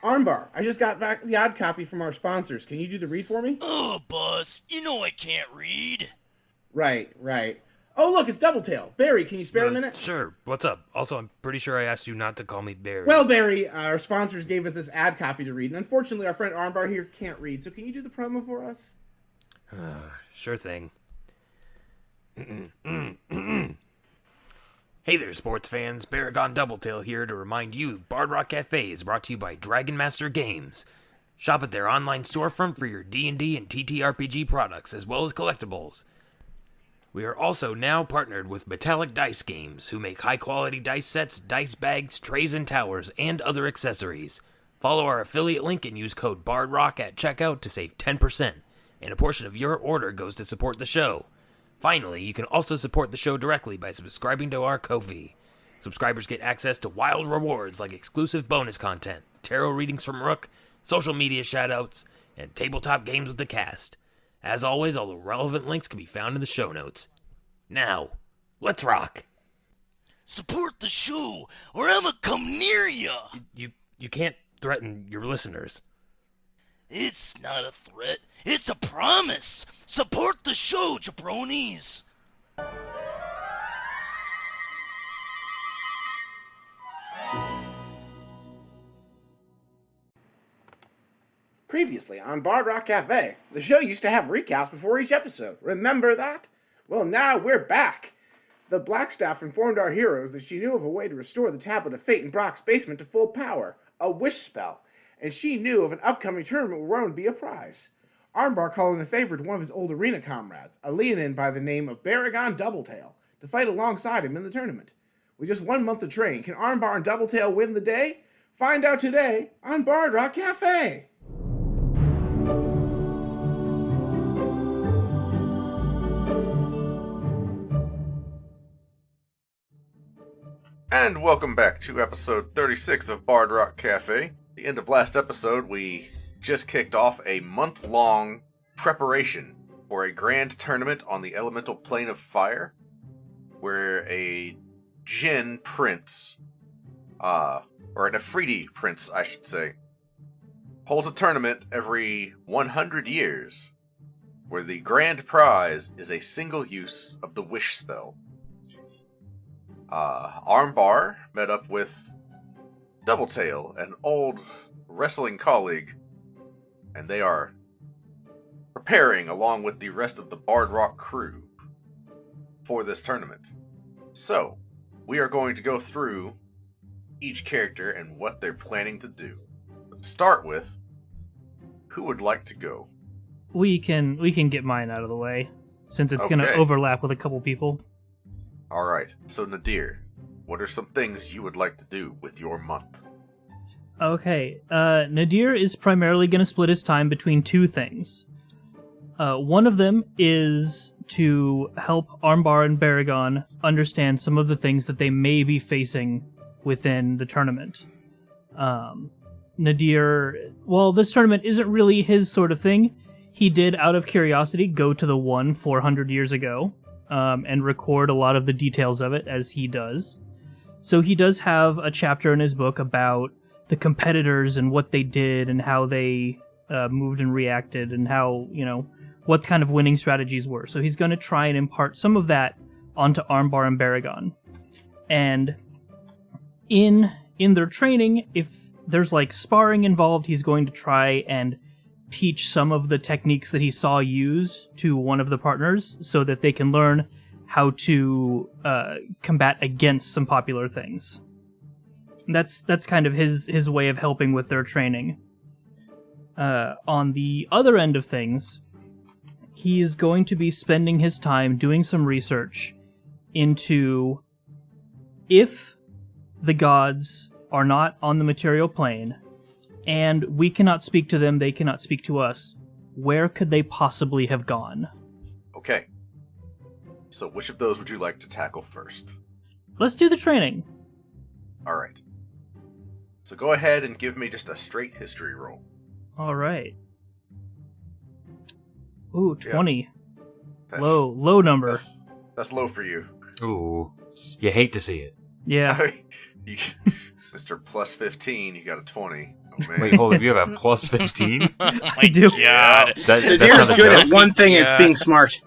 Armbar, I just got back the odd copy from our sponsors. Can you do the read for me? Oh, boss, you know I can't read. Right. Oh, look, it's Doubletail. Barry, can you spare a minute? Sure. What's up? Also, I'm pretty sure I asked you not to call me Barry. Well, Barry, our sponsors gave us this ad copy to read, and unfortunately our friend Armbar here can't read, so can you do the promo for us? Sure thing. Hey there, sports fans. Baragon Doubletail here to remind you Bard Rock Cafe is brought to you by Dragon Master Games. Shop at their online storefront for your D&D and TTRPG products, as well as collectibles. We are also now partnered with Metallic Dice Games, who make high-quality dice sets, dice bags, trays and towers, and other accessories. Follow our affiliate link and use code BARDROCK at checkout to save 10%, and a portion of your order goes to support the show. Finally, you can also support the show directly by subscribing to our Ko-fi. Subscribers get access to wild rewards like exclusive bonus content, tarot readings from Rook, social media shoutouts, and tabletop games with the cast. As always, all the relevant links can be found in the show notes. Now, let's rock! Support the show, or I'ma come near ya! You can't threaten your listeners. It's not a threat, it's a promise! Support the show, jabronis! Previously on Bard Rock Cafe, the show used to have recaps before each episode. Remember that? Well, now we're back. The Blackstaff informed our heroes that she knew of a way to restore the Tablet of Fate in Brock's basement to full power, a wish spell, and she knew of an upcoming tournament where one would be a prize. Armbar called in a favor to one of his old arena comrades, a Leonin by the name of Baragon Doubletail, to fight alongside him in the tournament. With just 1 month to train, can Armbar and Doubletail win the day? Find out today on Bard Rock Cafe. And welcome back to episode 36 of Bard Rock Cafe. At the end of last episode, we just kicked off a month-long preparation for a grand tournament on the elemental plane of fire, where a Jinn prince, or an Afridi prince, I should say, holds a tournament every 100 years, where the grand prize is a single use of the wish spell. Armbar met up with Doubletail, an old wrestling colleague, and they are preparing along with the rest of the Bard Rock crew for this tournament. So, we are going to go through each character and what they're planning to do. To start with, who would like to go? We can get mine out of the way, since it's going to overlap with a couple people. Alright, so Nadir, what are some things you would like to do with your month? Okay, Nadir is primarily going to split his time between two things. One of them is to help Armbar and Baragon understand some of the things that they may be facing within the tournament. Nadir, well, this tournament isn't really his sort of thing. He did, out of curiosity, go to the one 400 years ago, and record a lot of the details of it, as he does. So he does have a chapter in his book about the competitors and what they did and how they moved and reacted and how, what kind of winning strategies were. So he's going to try and impart some of that onto Armbar and Baragon. And in their training, if there's sparring involved, he's going to try and teach some of the techniques that he saw used to one of the partners so that they can learn how to combat against some popular things. That's kind of his way of helping with their training. On the other end of things, he is going to be spending his time doing some research into if the gods are not on the material plane, and we cannot speak to them, they cannot speak to us, where could they possibly have gone? Okay. So which of those would you like to tackle first? Let's do the training. Alright. So go ahead and give me just a straight history roll. Alright. Ooh, 20. Yep. Low number. That's low for you. Ooh. You hate to see it. Yeah. You- Mr. Plus 15, you got a 20. Oh, man. Wait, hold up. You have a plus 15? I do. God. Is that, The that's deer's not a good at joke? one thing, it's Yeah. being smart.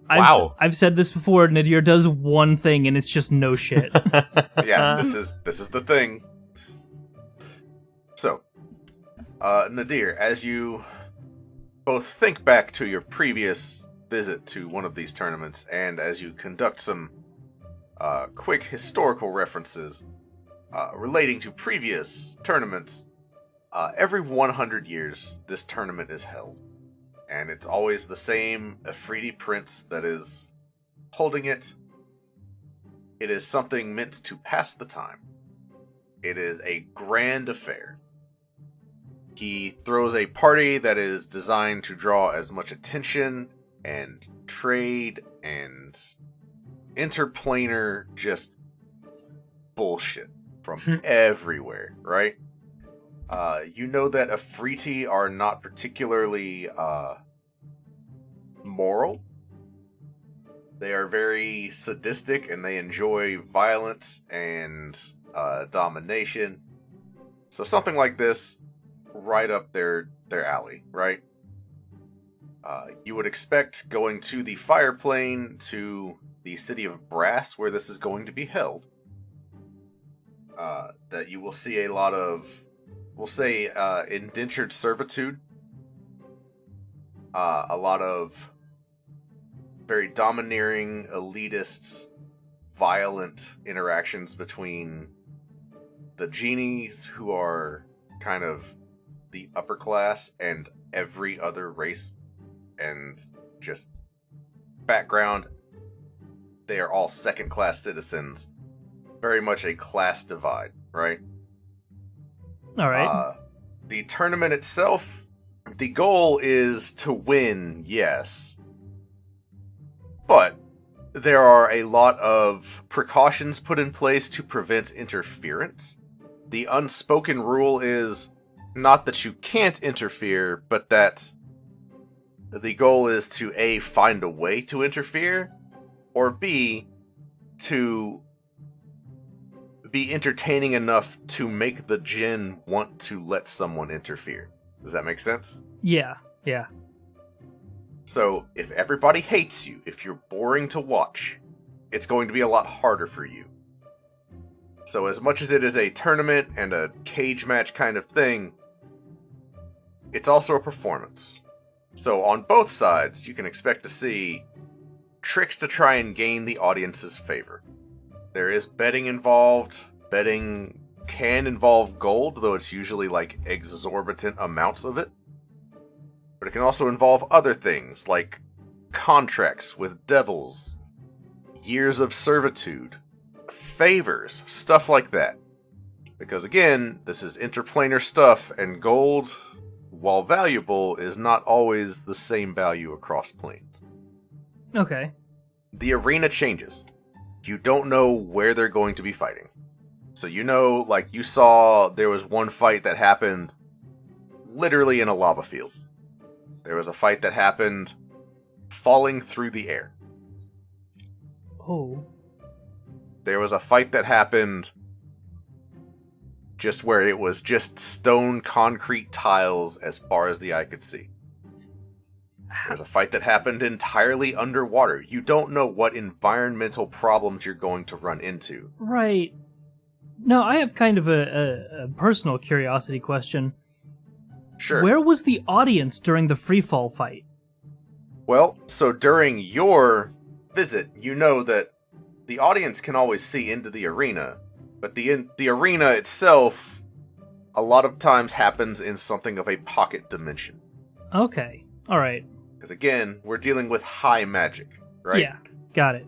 Wow. I've said this before. Nadir does one thing, and it's just no shit. Yeah, this is the thing. So, Nadir, as you both think back to your previous visit to one of these tournaments, and as you conduct some quick historical references relating to previous tournaments, every 100 years this tournament is held. And it's always the same Afridi prince that is holding it. It is something meant to pass the time. It is a grand affair. He throws a party that is designed to draw as much attention and trade and interplanar just bullshit from everywhere, right? You know that Afriti are not particularly moral. They are very sadistic and they enjoy violence and domination. So something like this, right up their alley, right? You would expect going to the Fire Plane to the city of Brass, where this is going to be held, that you will see a lot of, we'll say, indentured servitude, a lot of very domineering, elitist, violent interactions between the genies, who are kind of the upper class, and every other race and just background. They are all second-class citizens. Very much a class divide, right? All right. The tournament itself, the goal is to win, yes. But there are a lot of precautions put in place to prevent interference. The unspoken rule is not that you can't interfere, but that the goal is to A, find a way to interfere, or B, to be entertaining enough to make the djinn want to let someone interfere. Does that make sense? Yeah. So, if everybody hates you, if you're boring to watch, it's going to be a lot harder for you. So, as much as it is a tournament and a cage match kind of thing, it's also a performance. So, on both sides, you can expect to see tricks to try and gain the audience's favor. There is betting involved. Betting can involve gold, though it's usually like exorbitant amounts of it. But it can also involve other things, like contracts with devils, years of servitude, favors, stuff like that. Because again, this is interplanar stuff, and gold, while valuable, is not always the same value across planes. Okay. The arena changes. You don't know where they're going to be fighting. So you know, like you saw, there was one fight that happened literally in a lava field. There was a fight that happened falling through the air. Oh. There was a fight that happened just where it was just stone concrete tiles as far as the eye could see. There's a fight that happened entirely underwater. You don't know what environmental problems you're going to run into. Right. No, I have kind of a personal curiosity question. Sure. Where was the audience during the freefall fight? Well, so during your visit, you know that the audience can always see into the arena, but the arena itself a lot of times happens in something of a pocket dimension. Okay. All right. Because again, we're dealing with high magic, right? Yeah. Got it.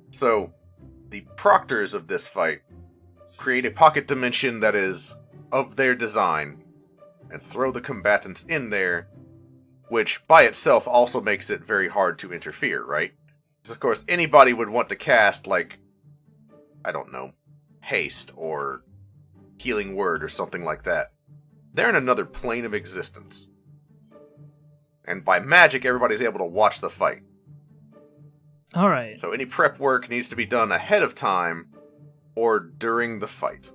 So, the proctors of this fight create a pocket dimension that is of their design and throw the combatants in there, which by itself also makes it very hard to interfere, right? Because of course anybody would want to cast, like, I don't know, haste or healing word or something like that. They're in another plane of existence. And by magic, everybody's able to watch the fight. All right. So any prep work needs to be done ahead of time or during the fight.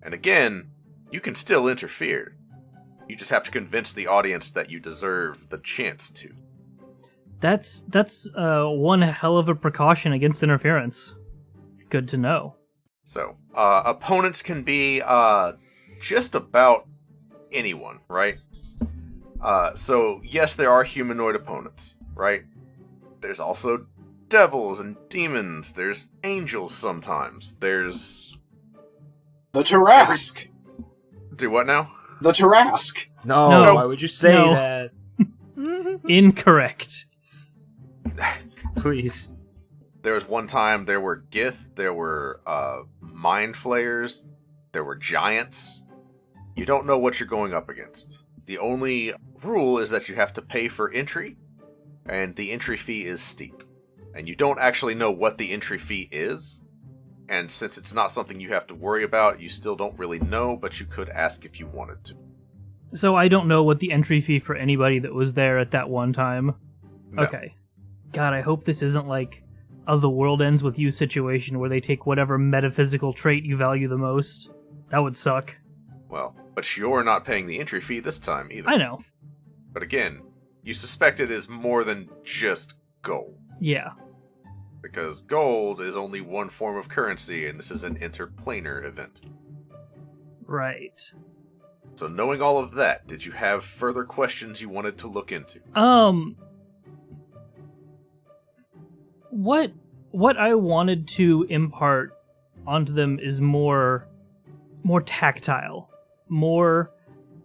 And again, you can still interfere. You just have to convince the audience that you deserve the chance to. That's one hell of a precaution against interference. Good to know. So, opponents can be just about anyone, right? So, yes, there are humanoid opponents, right? There's also devils and demons. There's angels sometimes. There's... The Tarask. Do what now? The Tarask. No, why would you say No. that? Incorrect. Please. There was one time there were Gith, there were Mind Flayers, there were Giants. You don't know what you're going up against. The only rule is that you have to pay for entry, and the entry fee is steep. And you don't actually know what the entry fee is, and since it's not something you have to worry about, you still don't really know, but you could ask if you wanted to. So I don't know what the entry fee for anybody that was there at that one time. No. Okay. God, I hope this isn't like a The World Ends With You situation where they take whatever metaphysical trait you value the most. That would suck. Well, but you're not paying the entry fee this time either. I know. But again, you suspect it is more than just gold. Yeah. Because gold is only one form of currency, and this is an interplanar event. Right. So knowing all of that, did you have further questions you wanted to look into? What I wanted to impart onto them is more tactile, more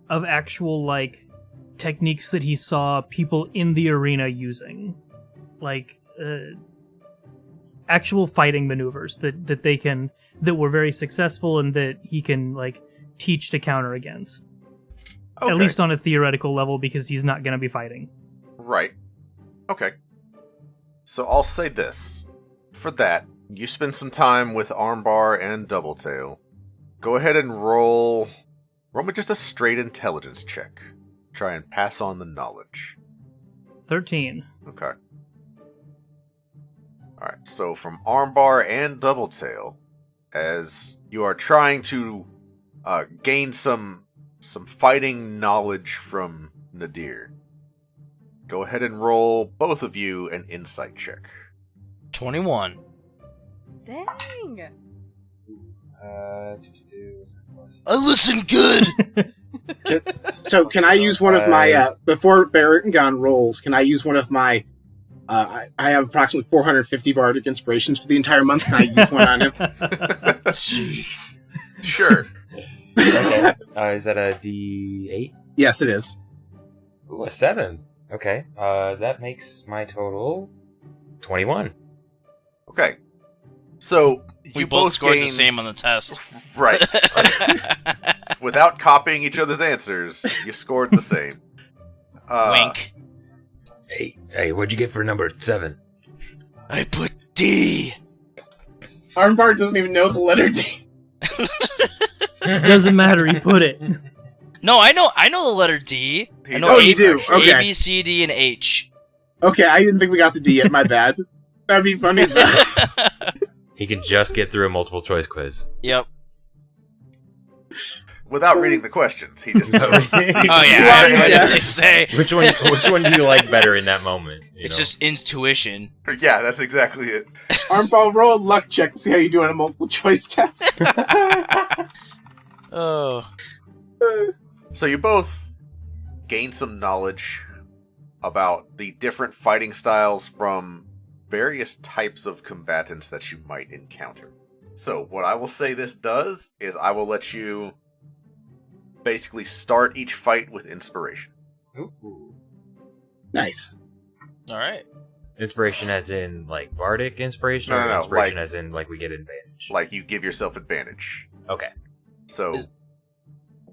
of actual like techniques that he saw people in the arena using, like actual fighting maneuvers that were very successful and that he can like teach to counter against. Okay. At least on a theoretical level, because he's not going to be fighting. Right. Okay. So I'll say this. For that, you spend some time with Armbar and Doubletail. Go ahead and roll me just a straight intelligence check. Try and pass on the knowledge. 13. Okay. Alright, so from Armbar and Doubletail, as you are trying to gain some fighting knowledge from Nadir, go ahead and roll, both of you, an insight check. 21. Dang. I listen good! So can I use one of my, before Barrett and Gon rolls, can I use one of my, I have approximately 450 bardic inspirations for the entire month. Can I use one on him? Jeez. Sure. Okay. Is that a D8? Yes, it is. Ooh, a 7. Okay. That makes my total 21. Okay. So, We you both scored gain... the same on the test. Right. Without copying each other's answers, you scored the same. Wink. Hey, what'd you get for number 7? I put D. Armbar doesn't even know the letter D. It doesn't matter, he put it. No, I know the letter D. He I know does, Oh, you do? actually. Okay. A, B, C, D, and H. Okay, I didn't think we got to D yet. My bad. That'd be funny. He can just get through a multiple choice quiz. Yep. Without reading the questions, he just knows. Oh yeah, Yeah. what did they say? Which one do you like better in that moment? you It's know? just intuition. Yeah, that's exactly it. Armbar, roll a luck check to see how you do on a multiple choice test. Oh. So you both gain some knowledge about the different fighting styles from various types of combatants that you might encounter. So what I will say this does is I will let you basically start each fight with inspiration. Ooh. Nice. All right. Inspiration as in, like, bardic inspiration? No, or no, no, inspiration like- as in, like, we get advantage? Like you give yourself advantage. Okay. So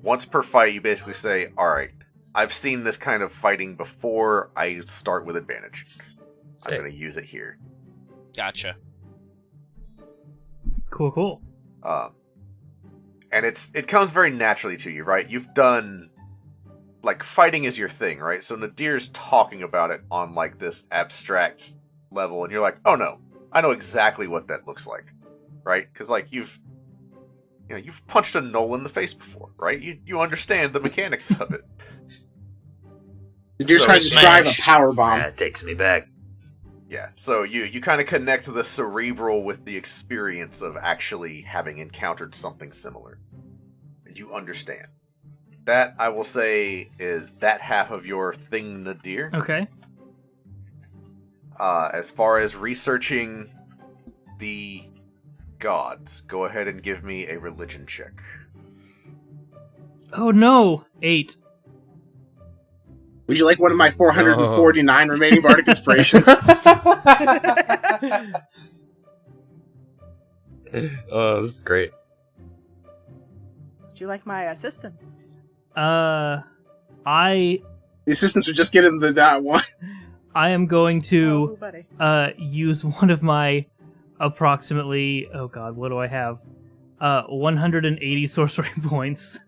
once per fight you basically say, alright, I've seen this kind of fighting before, I start with advantage. I'm Sick. going to use it here. Gotcha. Cool. And it comes very naturally to you, right? You've done, like, fighting is your thing, right? So Nadir's talking about it on, like, this abstract level, and you're like, oh no, I know exactly what that looks like, right? Because like you've punched a Knoll in the face before, right? You understand the mechanics of it. You're So trying to describe a smash. power bomb. That takes me back. Yeah, so you kind of connect the cerebral with the experience of actually having encountered something similar. And you understand. That, I will say, is that half of your thing, Nadir. Okay. As far as researching the gods, go ahead and give me a religion check. Oh no, 8. Would you like one of my 449 remaining bardic inspirations? Oh, this is great. Would you like my assistance? I The assistants would just get him the one. I am going Oh, to buddy. use one of my approximately, oh god, what do I have? 180 sorcery points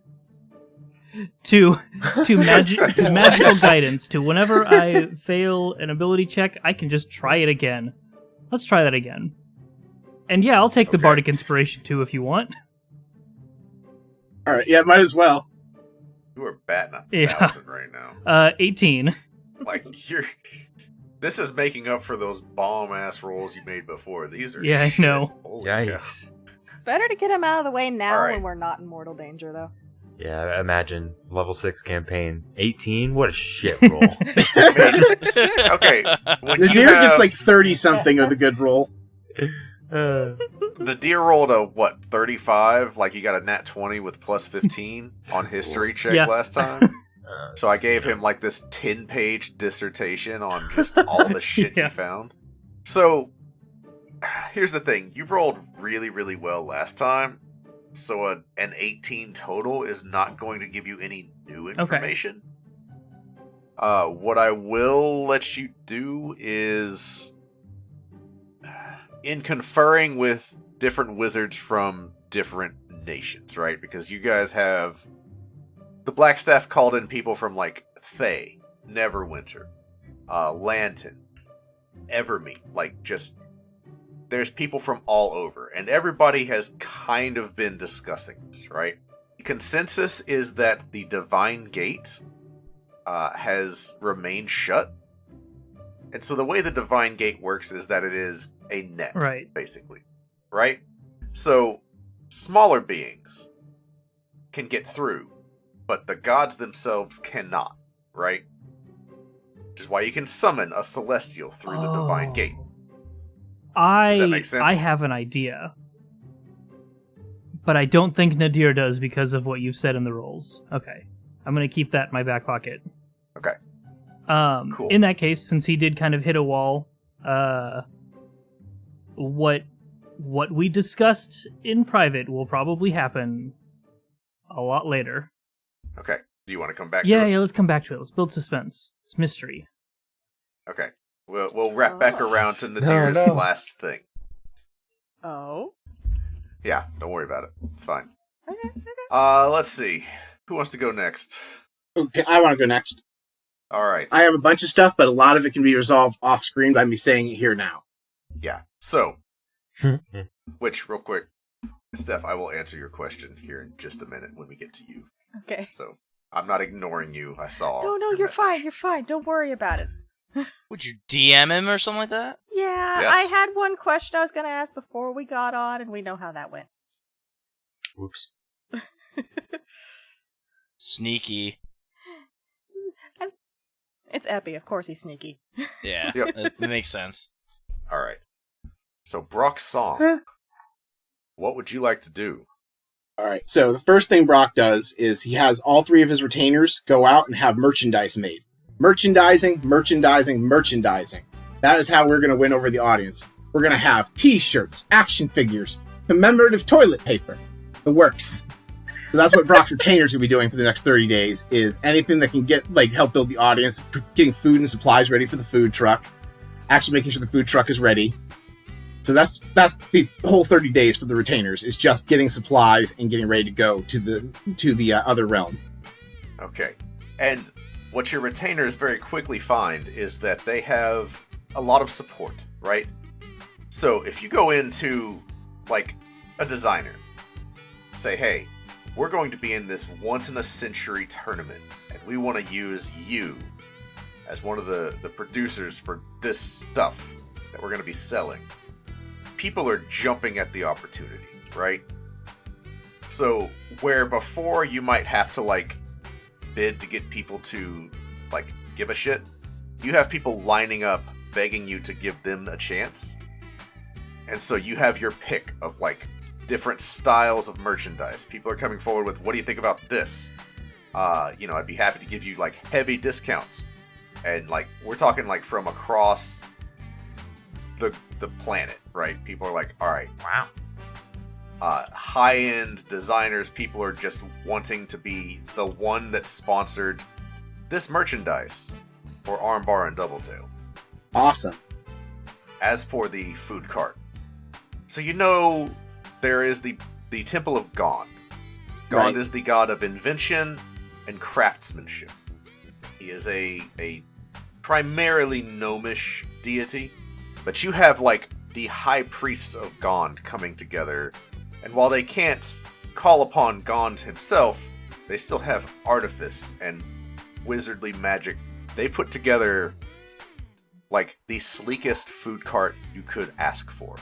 to magical guidance. To whenever I fail an ability check, I can just try it again. Let's try that again. And yeah, I'll take the Okay. bardic inspiration too if you want. All right, yeah, might as well. You are batting a Yeah. 1,000 right now. 18. Like, this is making up for those bomb-ass rolls you made before. These are Yeah, I shit. know. Holy Yikes. Better to get him out of the way now All right. when we're not in mortal danger, though. Yeah, imagine level 6 campaign. 18? What a shit roll. cow. Okay, when you Nadir have, gets like 30 something of the good roll. Nadir rolled a, 35? Like, you got a nat 20 with plus 15 on history check Yeah. last time? So I gave him, like, this 10-page dissertation on just all the shit Yeah. he found. So, here's the thing. You rolled really, really well last time, so an 18 total is not going to give you any new information. What I will let you do is, in conferring with different wizards from different nations, right? Because you guys have... The Blackstaff called in people from, like, Thay, Neverwinter, Lantern, Evermeet, like, just... There's people from all over, and everybody has kind of been discussing this, right? The consensus is that the Divine Gate has remained shut. And so the way the Divine Gate works is that it is a net, Right. basically. Right? So, smaller beings can get through, but the gods themselves cannot, right? Which is why you can summon a celestial through the Divine Gate. Does that make sense? I have an idea. But I don't think Nadir does because of what you've said in the rolls. Okay. I'm going to keep that in my back pocket. Okay. Cool. In that case, since he did kind of hit a wall, what we discussed in private will probably happen a lot later. Okay. Do you want to come back to Yeah, it? yeah, let's come back to it. Let's build suspense. It's mystery. Okay. We'll wrap back Oh. around to Nadir's no. last thing. Oh? Yeah, don't worry about it. It's fine. Okay. Let's see. Who wants to go next? Okay, I want to go next. All right. I have a bunch of stuff, but a lot of it can be resolved off screen by me saying it here now. Yeah. So, which, real quick, Steph, I will answer your question here in just a minute when we get to you. Okay. So, I'm not ignoring you. I saw. No, your you're message. fine. You're fine. Don't worry about it. Would you DM him or something like that? Yeah, Yes. I had one question I was going to ask before we got on, and we know how that went. Whoops. Sneaky. It's Epi. Of course he's sneaky. Yeah, Yep. it makes sense. All right. So, Brock's song. What would you like to do? All right, so the first thing Brock does is he has all three of his retainers go out and have merchandise made. Merchandising, merchandising, merchandising. That is how we're going to win over the audience. We're going to have t-shirts, action figures, commemorative toilet paper, the works. So that's what Brock's retainers will be doing for the next 30 days, is anything that can get help build the audience, getting food and supplies ready for the food truck, actually making sure the food truck is ready. So that's the whole 30 days for the retainers, is just getting supplies and getting ready to go to the other realm. Okay. And what your retainers very quickly find is that they have a lot of support, right? So if you go into, like, a designer, say, hey, we're going to be in this once-in-a-century tournament, and we want to use you as one of the producers for this stuff that we're going to be selling. People are jumping at the opportunity, right? So where before you might have to, like, bid to get people to, like, give a shit, you have people lining up begging you to give them a chance. And so you have your pick of, like, different styles of merchandise. People are coming forward with, what do you think about this? I'd be happy to give you, like, heavy discounts. And, like, we're talking, like, from across the planet, right? People are like, all right, Wow. high-end designers, people are just wanting to be the one that sponsored this merchandise for Armbar and Doubletail. Awesome. As for the food cart, so there is the Temple of Gond. Gond Right. is the god of invention and craftsmanship. He is a primarily gnomish deity, but you have, like, the high priests of Gond coming together, and while they can't call upon Gond himself, they still have artifice and wizardly magic. They put together, like, the sleekest food cart you could ask for.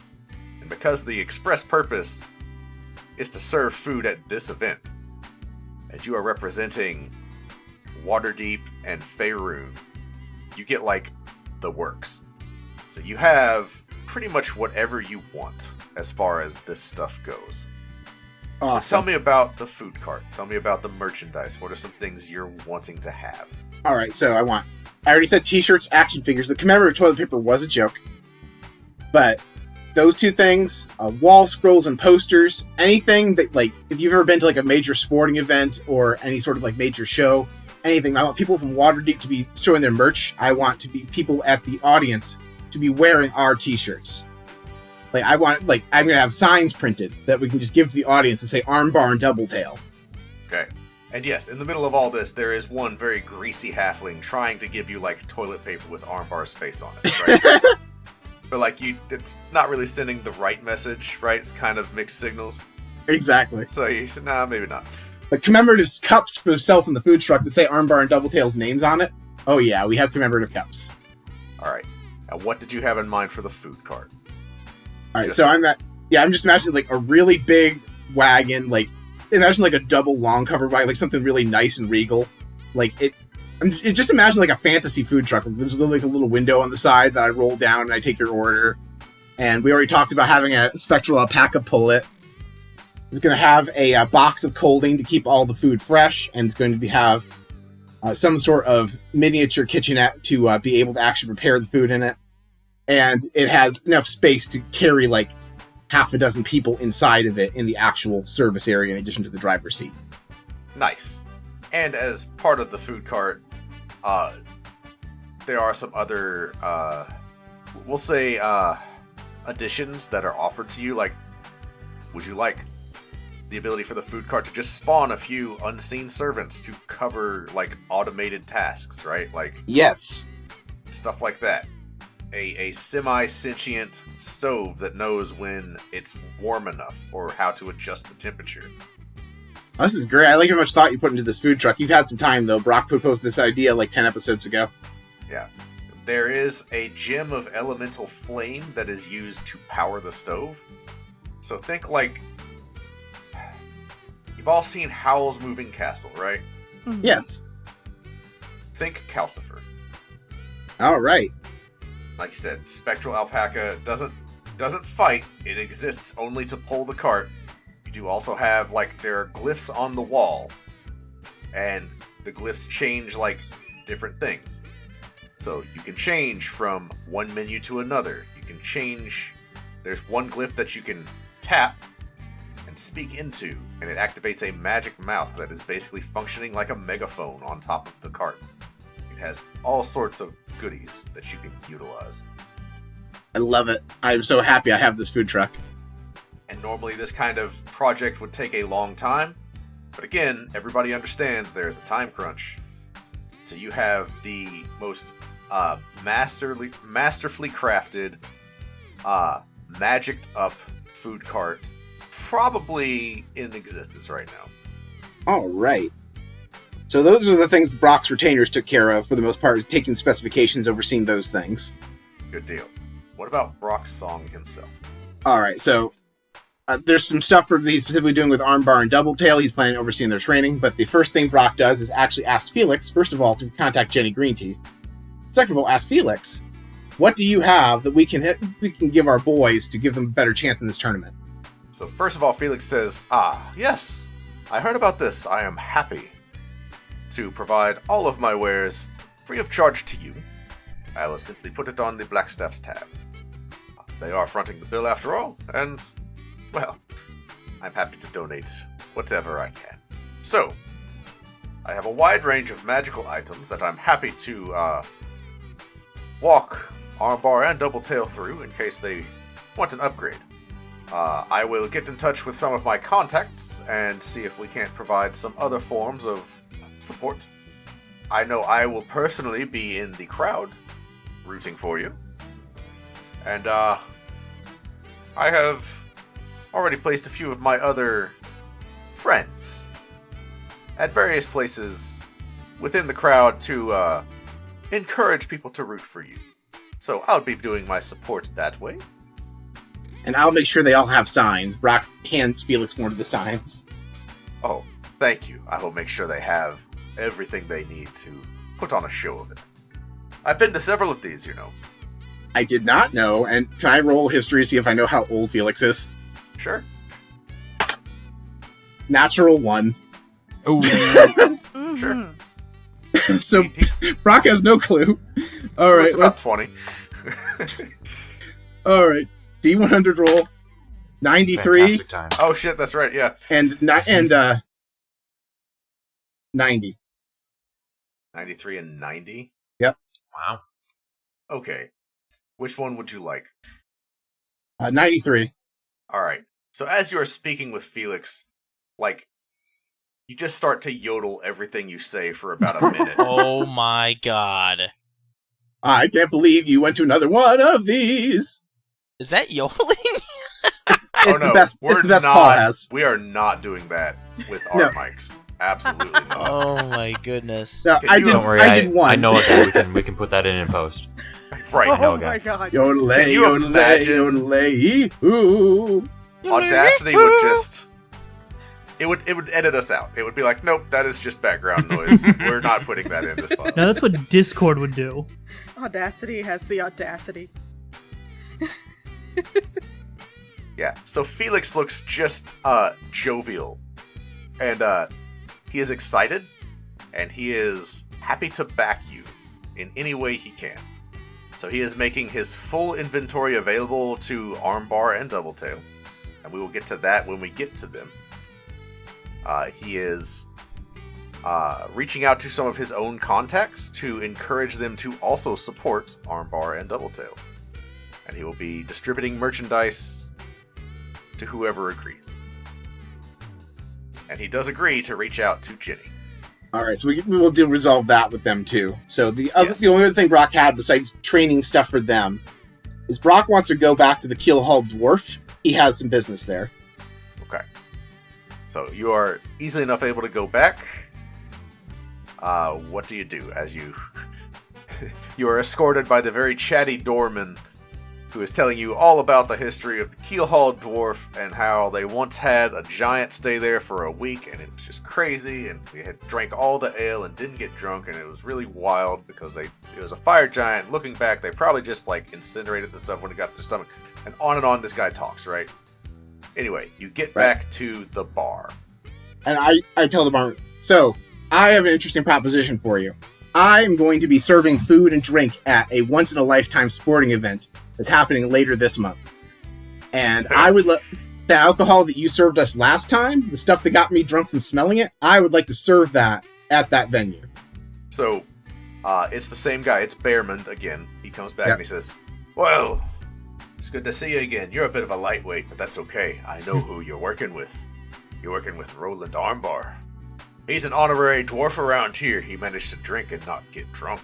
And because the express purpose is to serve food at this event, and you are representing Waterdeep and Faerun, you get, like, the works. So you have pretty much whatever you want as far as this stuff goes. Awesome. So tell me about the food cart. Tell me about the merchandise. What are some things you're wanting to have? All right, so I already said t-shirts, action figures. The commemorative toilet paper was a joke. But those two things, wall scrolls and posters, anything that, like, if you've ever been to, like, a major sporting event or any sort of, like, major show, anything. I want people from Waterdeep to be showing their merch. I want to be people at the audience to be wearing our t-shirts. Like, I'm going to have signs printed that we can just give to the audience and say Armbar and Doubletail. Okay. And yes, in the middle of all this, there is one very greasy halfling trying to give you, like, toilet paper with Armbar's face on it, right? But, like, it's not really sending the right message, right? It's kind of mixed signals. Exactly. So you should, nah, maybe not. But commemorative cups for yourself in the food truck that say Armbar and Doubletail's names on it. Oh yeah, we have commemorative cups. All right. Now, what did you have in mind for the food cart? All right, so I'm just imagining, like, a really big wagon, like, imagine, like, a double long covered wagon, like something really nice and regal. Like, just imagine, like, a fantasy food truck. There's, like, a little window on the side that I roll down and I take your order. And we already talked about having a spectral alpaca pull it. It's going to have a box of colding to keep all the food fresh, and it's going to have some sort of miniature kitchenette to be able to actually prepare the food in it. And it has enough space to carry, like, half a dozen people inside of it in the actual service area in addition to the driver's seat. Nice. And as part of the food cart, there are some other, we'll say, additions that are offered to you. Like, would you like the ability for the food cart to just spawn a few unseen servants to cover, like, automated tasks, right? Like, Yes. stuff like that. A semi-sentient stove that knows when it's warm enough or how to adjust the temperature. Oh, this is great. I like how much thought you put into this food truck. You've had some time, though. Brock proposed this idea like 10 episodes ago. Yeah. There is a gem of elemental flame that is used to power the stove. So think, like, you've all seen Howl's Moving Castle, right? Mhm. Yes. Think Calcifer. All right. Like you said, spectral alpaca doesn't fight. It exists only to pull the cart. You do also have, like, there are glyphs on the wall, and the glyphs change, like, different things. So you can change from one menu to another. You can change. There's one glyph that you can tap and speak into, and it activates a magic mouth that is basically functioning like a megaphone on top of the cart. It has all sorts of goodies that you can utilize. I love it. I'm so happy I have this food truck. And normally this kind of project would take a long time, but again, everybody understands there's a time crunch. So you have the most masterfully crafted magicked up food cart probably in existence right now. All right. So those are the things Brock's retainers took care of for the most part, taking specifications, overseeing those things. Good deal. What about Brock Song himself? All right, so there's some stuff for he's specifically doing with Armbar and Doubletail. He's planning on overseeing their training, but the first thing Brock does is actually ask Felix, first of all, to contact Jenny Greenteeth. Second of all, ask Felix, what do you have that we can give our boys to give them a better chance in this tournament? So first of all, Felix says, yes, I heard about this. I am happy to provide all of my wares free of charge to you. I will simply put it on the Blackstaff's tab. They are fronting the bill after all, and, well, I'm happy to donate whatever I can. So, I have a wide range of magical items that I'm happy to walk Armbar and Doubletail through in case they want an upgrade. I will get in touch with some of my contacts and see if we can't provide some other forms of support. I know I will personally be in the crowd rooting for you. And I have already placed a few of my other friends at various places within the crowd to encourage people to root for you. So I'll be doing my support that way. And I'll make sure they all have signs. Brock hands Felix one of the signs. Oh, thank you. I will make sure they have everything they need to put on a show of it. I've been to several of these, you know. I did not know, and can I roll history to see if I know how old Felix is? Sure. Natural 1. Oh, Mhm. Sure. So Brock has no clue. All right, It's about let's. 20. All right, D100 roll. 93 fantastic time. Oh shit, that's right, yeah. and 90. 93 and 90? Wow. Okay. Which one would you like? 93. Alright. So as you are speaking with Felix, like, you just start to yodel everything you say for about a minute. Oh my god. I can't believe you went to another one of these. Is that yodeling? It's the best. It's the best Paul has. We are not doing that with our No. mics. Absolutely not. Oh my goodness. No, Can I you- did. Don't worry, I did one. I know what that we can put that in post. Right. I know Oh a guy. my god. Yodelay, Can you yodelay, imagine- yodelay, ooh. Audacity would just... It would edit us out. It would be like, nope, that is just background noise. We're not putting that in this file. Now that's what Discord would do. Audacity has the audacity. Yeah, so Felix looks just jovial, and he is excited, and he is happy to back you in any way he can. So he is making his full inventory available to Armbar and Doubletail, and we will get to that when we get to them. He is reaching out to some of his own contacts to encourage them to also support Armbar and Doubletail. And he will be distributing merchandise to whoever agrees. And he does agree to reach out to Jenny. All right, so we will resolve that with them too. So the Yes. only other thing Brock had besides training stuff for them is Brock wants to go back to the Keelhaul Dwarf. He has some business there. Okay. So you are easily enough able to go back. What do you do as you... you are escorted by the very chatty doorman who is telling you all about the history of the Keelhaul Dwarf and how they once had a giant stay there for a week and it was just crazy and we had drank all the ale and didn't get drunk and it was really wild because it was a fire giant. Looking back, they probably just like incinerated the stuff when it got to their stomach. And on this guy talks, right? Anyway, you get back to the bar. And I tell the barman, so I have an interesting proposition for you. I'm going to be serving food and drink at a once-in-a-lifetime sporting event that's happening later this month. And I would let the alcohol that you served us last time, the stuff that got me drunk from smelling it, I would like to serve that at that venue. So, it's the same guy. It's Bearman again. He comes back Yep. and he says, well, it's good to see you again. You're a bit of a lightweight, but that's okay. I know who you're working with. You're working with Roland Armbar. He's an honorary dwarf around here. He managed to drink and not get drunk.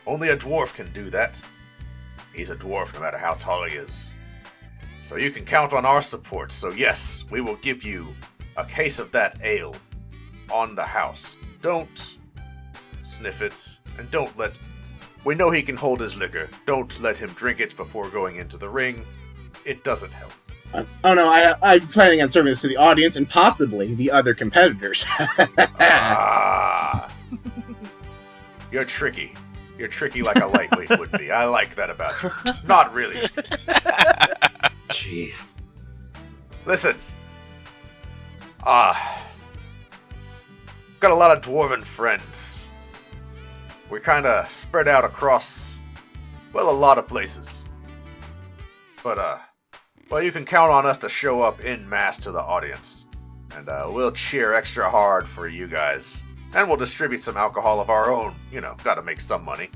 Only a dwarf can do that. He's a dwarf no matter how tall he is. So you can count on our support. So yes, we will give you a case of that ale on the house. Don't sniff it, and don't let... We know he can hold his liquor. Don't let him drink it before going into the ring. It doesn't help. Oh no, I'm planning on serving this to the audience and possibly the other competitors. Ah. You're tricky. You're tricky like a lightweight would be. I like that about you. Not really. Jeez. Listen. Got a lot of dwarven friends. We're kind of spread out across, well, a lot of places. But, well, you can count on us to show up en masse to the audience. And, we'll cheer extra hard for you guys. And we'll distribute some alcohol of our own. You know, gotta make some money.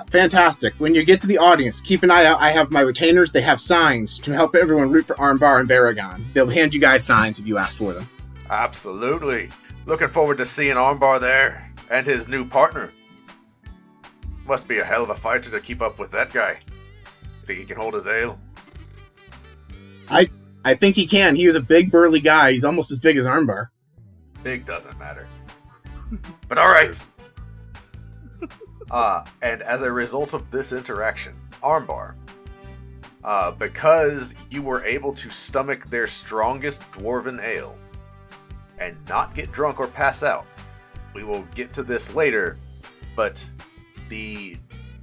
Fantastic. When you get to the audience, keep an eye out. I have my retainers. They have signs to help everyone root for Armbar and Baragon. They'll hand you guys signs if you ask for them. Absolutely. Looking forward to seeing Armbar there. And his new partner. Must be a hell of a fighter to keep up with that guy. Think he can hold his ale? I think he can. He was a big, burly guy. He's almost as big as Armbar. Big doesn't matter. But alright. And as a result of this interaction, Armbar, because you were able to stomach their strongest dwarven ale and not get drunk or pass out, we will get to this later, but the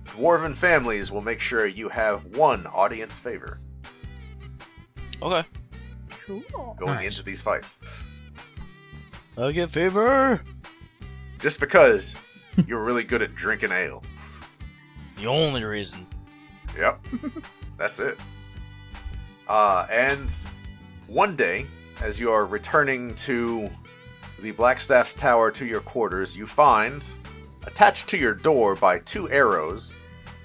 dwarven families will make sure you have one audience favor Okay. Cool. going into these fights. I'll get favor. Just because you're really good at drinking ale. The only reason. Yep. That's it. And one day, as you are returning to the Blackstaff's tower to your quarters, you find, attached to your door by 2 arrows,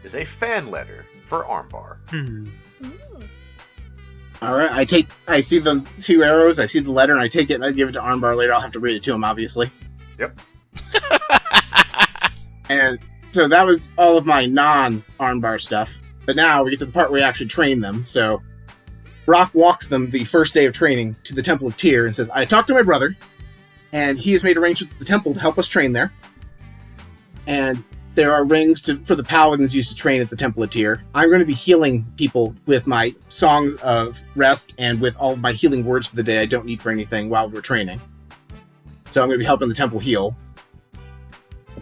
is a fan letter for Armbar. All right, I see the 2 arrows, I see the letter, and I take it and I give it to Armbar later. I'll have to read it to him, obviously. Yep. And so that was all of my non-Armbar stuff. But now we get to the part where we actually train them. So Brock walks them the first day of training to the Temple of Tyr and says, I talked to my brother, and he has made arrangements with the temple to help us train there. And there are rings for the paladins used to train at the Temple of Tyr. I'm going to be healing people with my songs of rest and with all of my healing words for the day I don't need for anything while we're training. So I'm going to be helping the temple heal.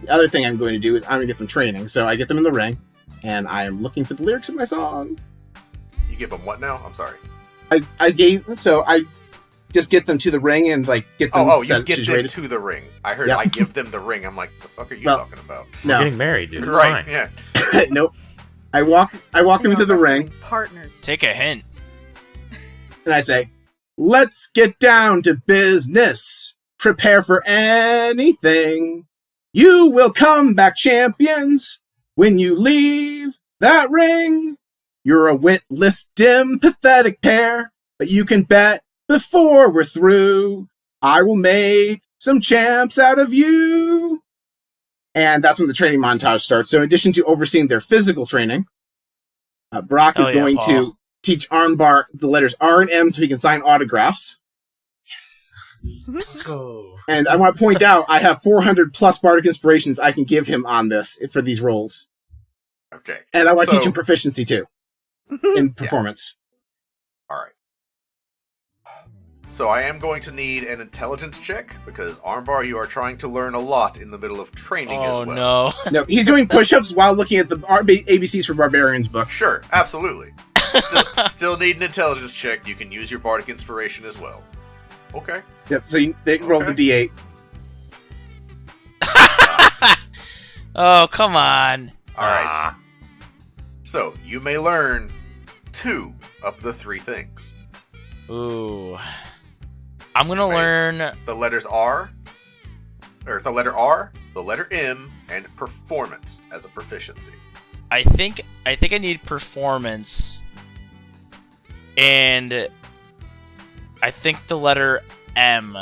The other thing I'm going to do is I'm going to get them training. So I get them in the ring, and I am looking for the lyrics of my song. You give them what now? I'm sorry. I just get them to the ring and like get them you get them situated. to the ring. I heard Yep. I give them the ring. I'm like, the fuck are you Well, talking about? We're No, getting married, dude. It's Right, fine. yeah. nope. I walk them into the ring, Partners. Take a hint. and I say, let's get down to business. Prepare for anything. You will come back champions when you leave that ring. You're a witless, dim, pathetic pair, but you can bet before we're through, I will make some champs out of you. And that's when the training montage starts. So in addition to overseeing their physical training, Brock is going to teach Armbar the letters R and M so he can sign autographs. Let's go. And I want to point out, I have 400 plus bardic inspirations I can give him on this for these roles. Okay. And I want to So- teach him proficiency too in performance. Alright. So I am going to need an intelligence check, because Armbar, you are trying to learn a lot in the middle of training as Oh well. no. No, he's doing push-ups while looking at the ABCs for Barbarians book. Sure, absolutely. Still need an intelligence check. You can use your bardic inspiration as well. Okay. Yep, so they roll the D8. Oh, come on. Alright. Ah. So, you may learn 2 of the 3 things. Ooh. I'm gonna Right. learn. The letters R, or the letter R, the letter M, and performance as a proficiency. I think I need performance, and I think the letter M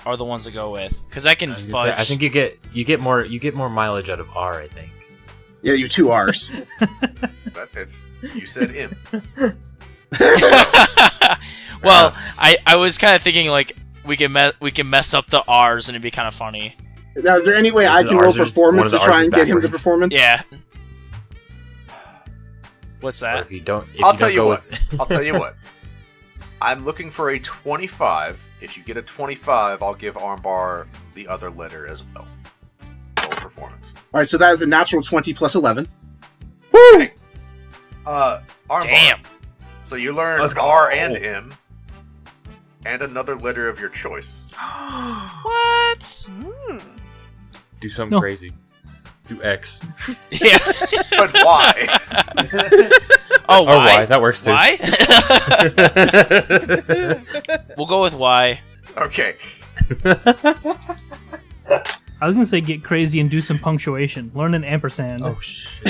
are the ones to go with, because I can I was gonna fudge. say, I think you get more mileage out of R. I think. Yeah, you 2 R's. But it's you said M. Well, I was kind of thinking like we can mess up the R's and it'd be kind of funny. Now, is there any way I The can roll R's are- performance one to of the try R's and is get him the backwards. performance? Yeah. What's Or that? if you don't, I'll tell you go what. with- I'll tell you what. I'm looking for a 25. If you get a 25, I'll give Armbar the other letter as well. Roll performance. All right, so that is a natural 20 plus 11. Hey, Armbar. Damn. So you learn Let's go. R and M, and another letter of your choice. What? do something No. crazy. Do X. Yeah. But why? Oh, Or why? Y. That works too. Why? We'll go with Y. Okay. I was gonna say get crazy and do some punctuation. Learn an ampersand. Oh shit!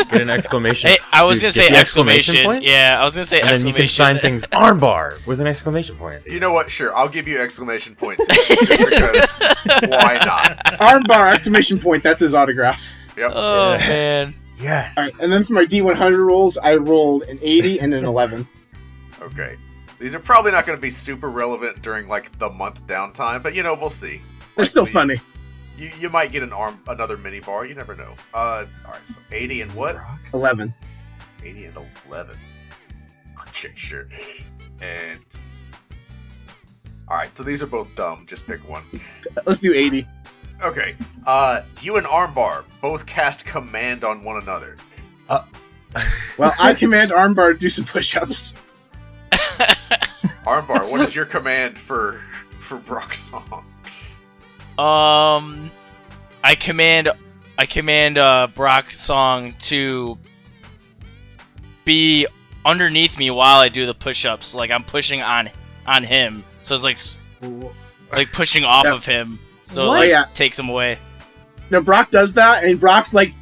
Get an exclamation. Hey, I was Dude, gonna say get the exclamation. point. Yeah, I was gonna say And then exclamation. you can sign things armbar with an exclamation point. at the You end. know what? Sure, I'll give you exclamation point too, just because. Why not? Armbar, exclamation point, that's his autograph. Yep. Oh Yes. man. Yes. All right, and then for my D100 rolls, I rolled an 80 and an 11. Okay. These are probably not going to be super relevant during like the month downtime, but we'll see. They're still you- funny. You might get another mini bar. You never know. All right. So 80 and what? 11. 80 and 11. Okay, sure. And all right. So these are both dumb. Just pick one. Let's do 80. Okay. You and Armbar both cast command on one another. Well, I command Armbar to do some push-ups. Armbar, what is your command for Brock's song? I command Brock Song to be underneath me while I do the push-ups. Like I'm pushing on him, so it's like pushing off Yeah. of him, so What? like Oh, yeah. takes him away. No, Brock does that, and Brock's like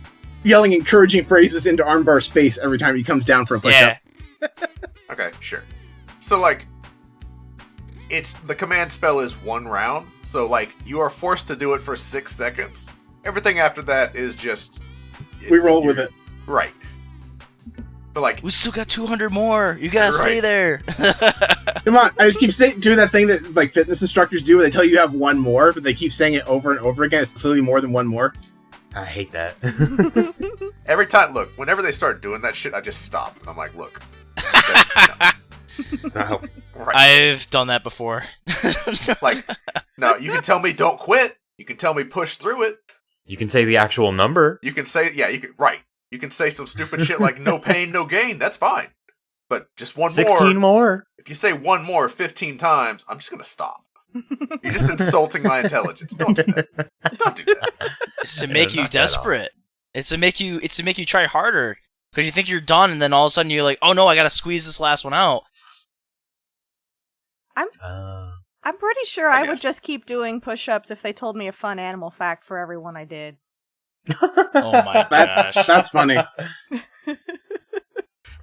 yelling encouraging phrases into Armbar's face every time he comes down for a push-up. Yeah, Okay, sure. So like, it's the command spell is 1 round, so like you are forced to do it for 6 seconds. Everything after that is just We roll with it. right. But like, we still got 200 more. You gotta stay Right. there. Come on, I just keep doing that thing that like fitness instructors do where they tell you have one more, but they keep saying it over and over again. It's clearly more than one more. I hate that. every time, look, whenever they start doing that shit, I just stop and I'm like, look, that's, It's not helping. right. I've done that before. Like, no, you can tell me don't quit. You can tell me push through it. You can say the actual number. You can say, yeah, you can, right. You can say some stupid shit like no pain, no gain. That's fine. But just one 16 more. If you say one more 15 times, I'm just going to stop. You're just insulting my intelligence. Don't do that. Don't do that. It's to Yeah, make you knock that off. desperate. It's to make you try harder because you think you're done, and then all of a sudden you're like, oh no, I gotta squeeze this last one out. I'm pretty sure I I would guess. just keep doing push-ups if they told me a fun animal fact for every one I did. Oh my gosh. That's funny.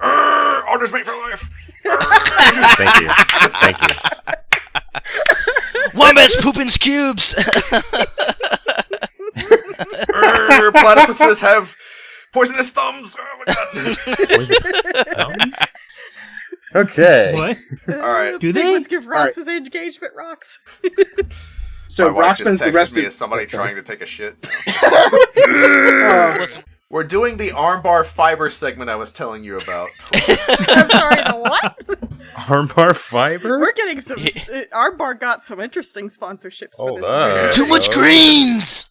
Orders made for life. Thank you. Thank you. Wombats pooping cubes. Platypuses have poisonous thumbs. Oh my god. Poisonous thumbs? Okay. What? All right. Do they? Penguins give rocks All as engagement rocks. So My wife Brock just spends the texted rest me of as somebody trying to take a shit. Listen, We're doing the armbar fiber segment I was telling you about. I'm sorry, the what? Armbar fiber? We're getting some. Our bar got some interesting sponsorships for Hold this. on. year. too much greens.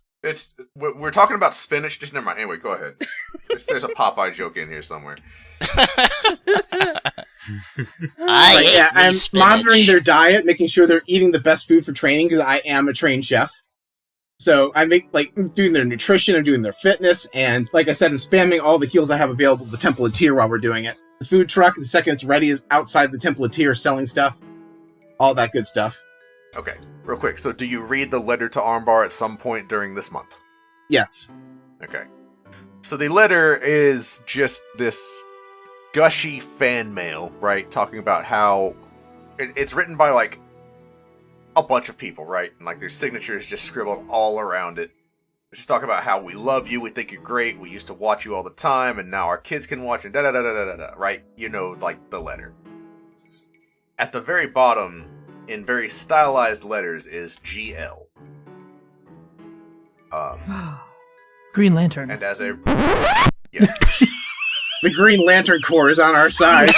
We're talking about spinach. Just never mind. Anyway, go ahead. There's a Popeye joke in here somewhere. I ate me I'm spinach. monitoring their diet, making sure they're eating the best food for training because I am a trained chef. So I make I'm doing their nutrition, I'm doing their fitness, and like I said, I'm spamming all the heals I have available at the Temple of Tyr while we're doing it. The food truck, the second it's ready, is outside the Temple of Tyr selling stuff. All that good stuff. Okay, real quick. So, do you read the letter to Armbar at some point during this month? Yes. Okay. So the letter is just this gushy fan mail, right? Talking about how it's written by like a bunch of people, right? And like their signatures just scribbled all around it. just talk about how we love you, we think you're great, we used to watch you all the time, and now our kids can watch, and da-da-da-da-da-da, right? You know, like, the letter. At the very bottom, in very stylized letters, is GL. Green Lantern. And as a... Yes. The Green Lantern Corps is on our side.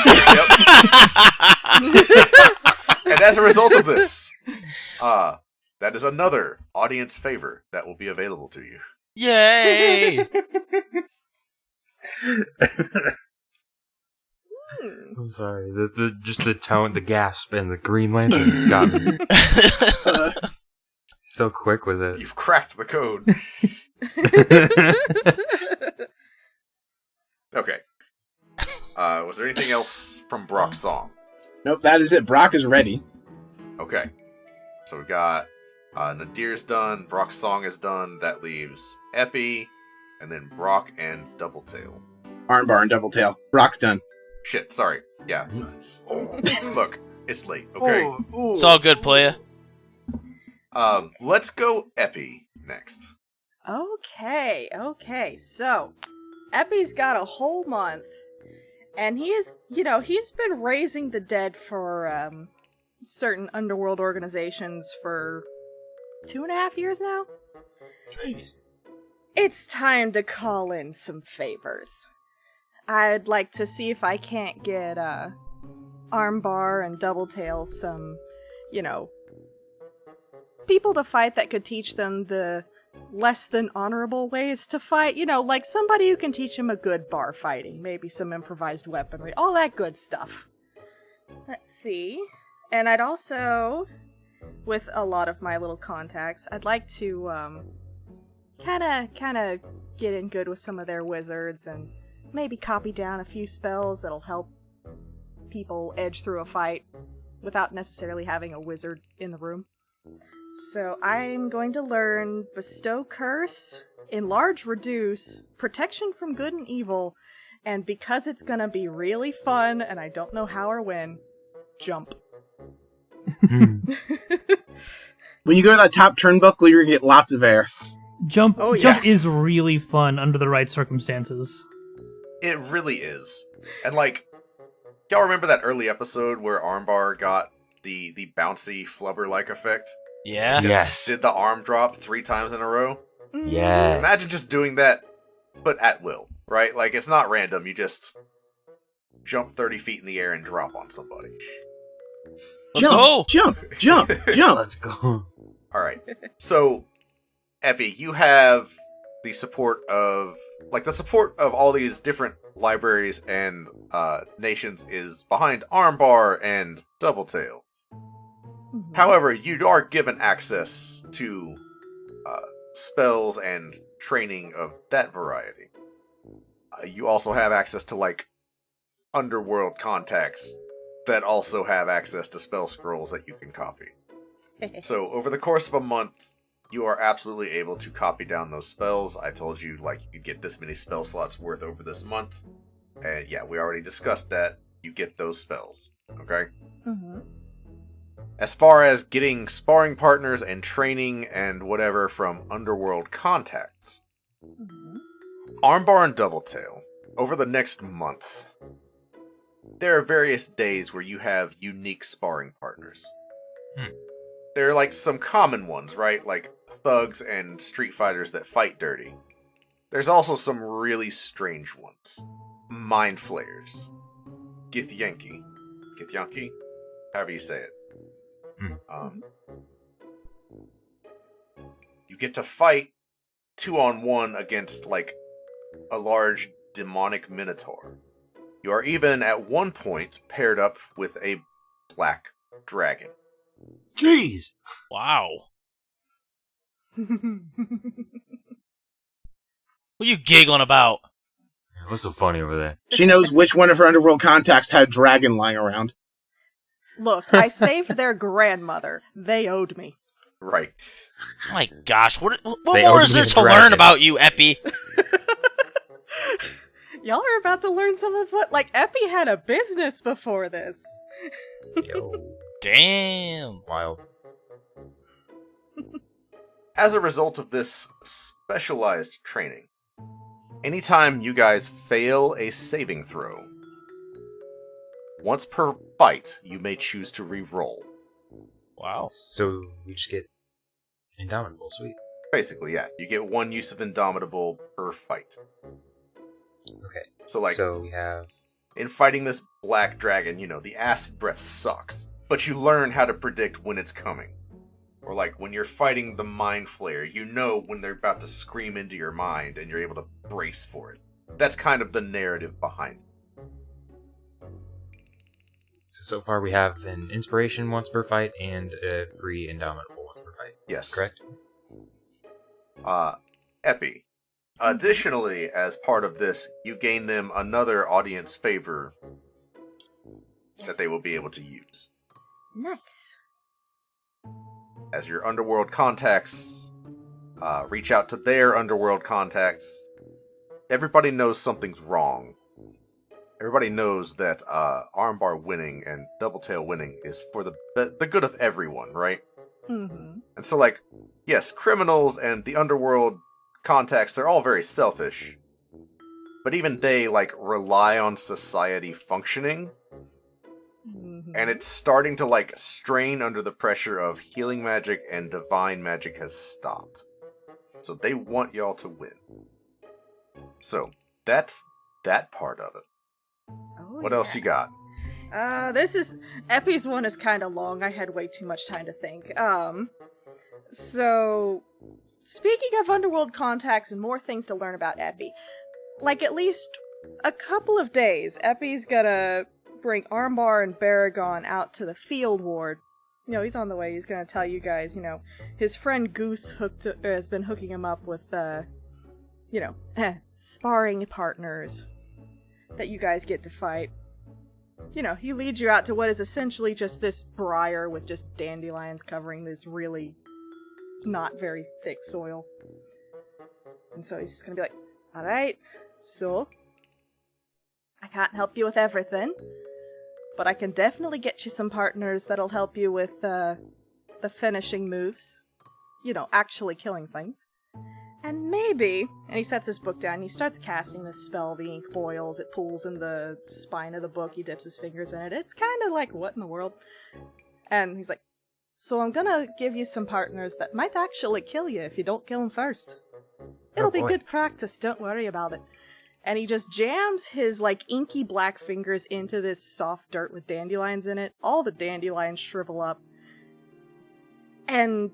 And as a result of this, that is another audience favor that will be available to you. Yay! I'm sorry. Just the tone, the gasp, and the Green Lantern got me. So quick with it. You've cracked the code. Okay. Was there anything else from Brock's song? Nope, that is it. Brock is ready. Okay. So we got Nadir's done, Brock's song is done, that leaves Epi, and then Brock and Doubletail. Armbar and Doubletail. Brock's done. Shit, sorry. Yeah. Oh, look, it's late, okay? It's all good, playa. Let's go Epi next. Okay. So, Epi's got a whole month, and he's been raising the dead for certain underworld organizations for 2.5 years now. Jeez. It's time to call in some favors. I'd like to see if I can't get Armbar and Doubletail some, people to fight that could teach them the less than honorable ways to fight. Like somebody who can teach them a good bar fighting, maybe some improvised weaponry, all that good stuff. Let's see. And I'd also, with a lot of my little contacts, I'd like to kind of get in good with some of their wizards and maybe copy down a few spells that'll help people edge through a fight without necessarily having a wizard in the room. So I'm going to learn Bestow Curse, Enlarge Reduce, Protection from Good and Evil, and because it's gonna be really fun and I don't know how or when, Jump. When you go to that top turnbuckle, you're gonna get lots of air. Jump yes. is really fun under the right circumstances. It really is. And y'all remember that early episode where Armbar got the bouncy flubber-like effect? Yeah. Yes. Did the arm drop 3 times in a row? Yes. Imagine just doing that, but at will, right? It's not random. You just jump 30 feet in the air and drop on somebody. Let's go! Jump! Let's go. Alright. So, Epi, you have the support of all these different libraries and nations is behind Armbar and Doubletail. However, you are given access to spells and training of that variety. You also have access to underworld contacts that also have access to spell scrolls that you can copy. So over the course of a month, you are absolutely able to copy down those spells. I told you you could get this many spell slots worth over this month. And yeah, we already discussed that. You get those spells. Okay? Mm-hmm. As far as getting sparring partners and training and whatever from underworld contacts, Armbar and Doubletail, over the next month, there are various days where you have unique sparring partners. There are some common ones, right? Like thugs and street fighters that fight dirty. There's also some really strange ones. Mind flayers. Githyanki. However you say it. You get to fight 2-on-1 against a large demonic minotaur. You are even at one point paired up with a black dragon. Jeez. Wow. What are you giggling about? What's so funny over there? She knows which one of her underworld contacts had a dragon lying around. Look, I saved their grandmother. They owed me. Right. Oh my gosh, what They more owed is me there a to learn dragon. about you, Epi? Y'all are about to learn some of what, Epi had a business before this. Yo. Damn. Wild. as a result of this specialized training, anytime you guys fail a saving throw, once per fight, you may choose to re-roll. Wow. So we just get Indomitable. Sweet. Basically, yeah. You get one use of Indomitable per fight. Okay. So, like, So we have. in fighting this black dragon, the acid breath sucks. But you learn how to predict when it's coming. Or, like, when you're fighting the Mind Flayer, you know when they're about to scream into your mind, and you're able to brace for it. That's kind of the narrative behind it. So far we have an inspiration once per fight and a free Indomitable once per fight. Yes. Correct? Epi. Additionally, as part of this, you gain them another audience favor that they will be able to use. Nice. As your underworld contacts reach out to their underworld contacts, everybody knows something's wrong. Everybody knows that armbar winning and double tail winning is for the good of everyone, right? Mm-hmm. And so, like, yes, criminals and the underworld contacts, they're all very selfish. But even they, like, rely on society functioning. Mm-hmm. And it's starting to, like, strain under the pressure of healing magic and divine magic has stopped. So they want y'all to win. So, that's that part of it. Oh, What else you got? Epi's one is kind of long. I had way too much time to think. So, speaking of underworld contacts and more things to learn about Epi, like at least a couple of days, Epi's gonna bring Armbar and Baragon out to the field ward. He's on the way. He's gonna tell you guys, his friend Goose has been hooking him up with, sparring partners that you guys get to fight. He leads you out to what is essentially just this briar with just dandelions covering this really not very thick soil. And so he's just gonna be like, alright, so I can't help you with everything, but I can definitely get you some partners that'll help you with the finishing moves. Actually killing things. And maybe, and he sets his book down, and he starts casting this spell, the ink boils, it pulls in the spine of the book, he dips his fingers in it. It's kind of like, what in the world? And he's like, so I'm gonna give you some partners that might actually kill you if you don't kill them first. It'll be good practice, don't worry about it. And he just jams his, like, inky black fingers into this soft dirt with dandelions in it. All the dandelions shrivel up. And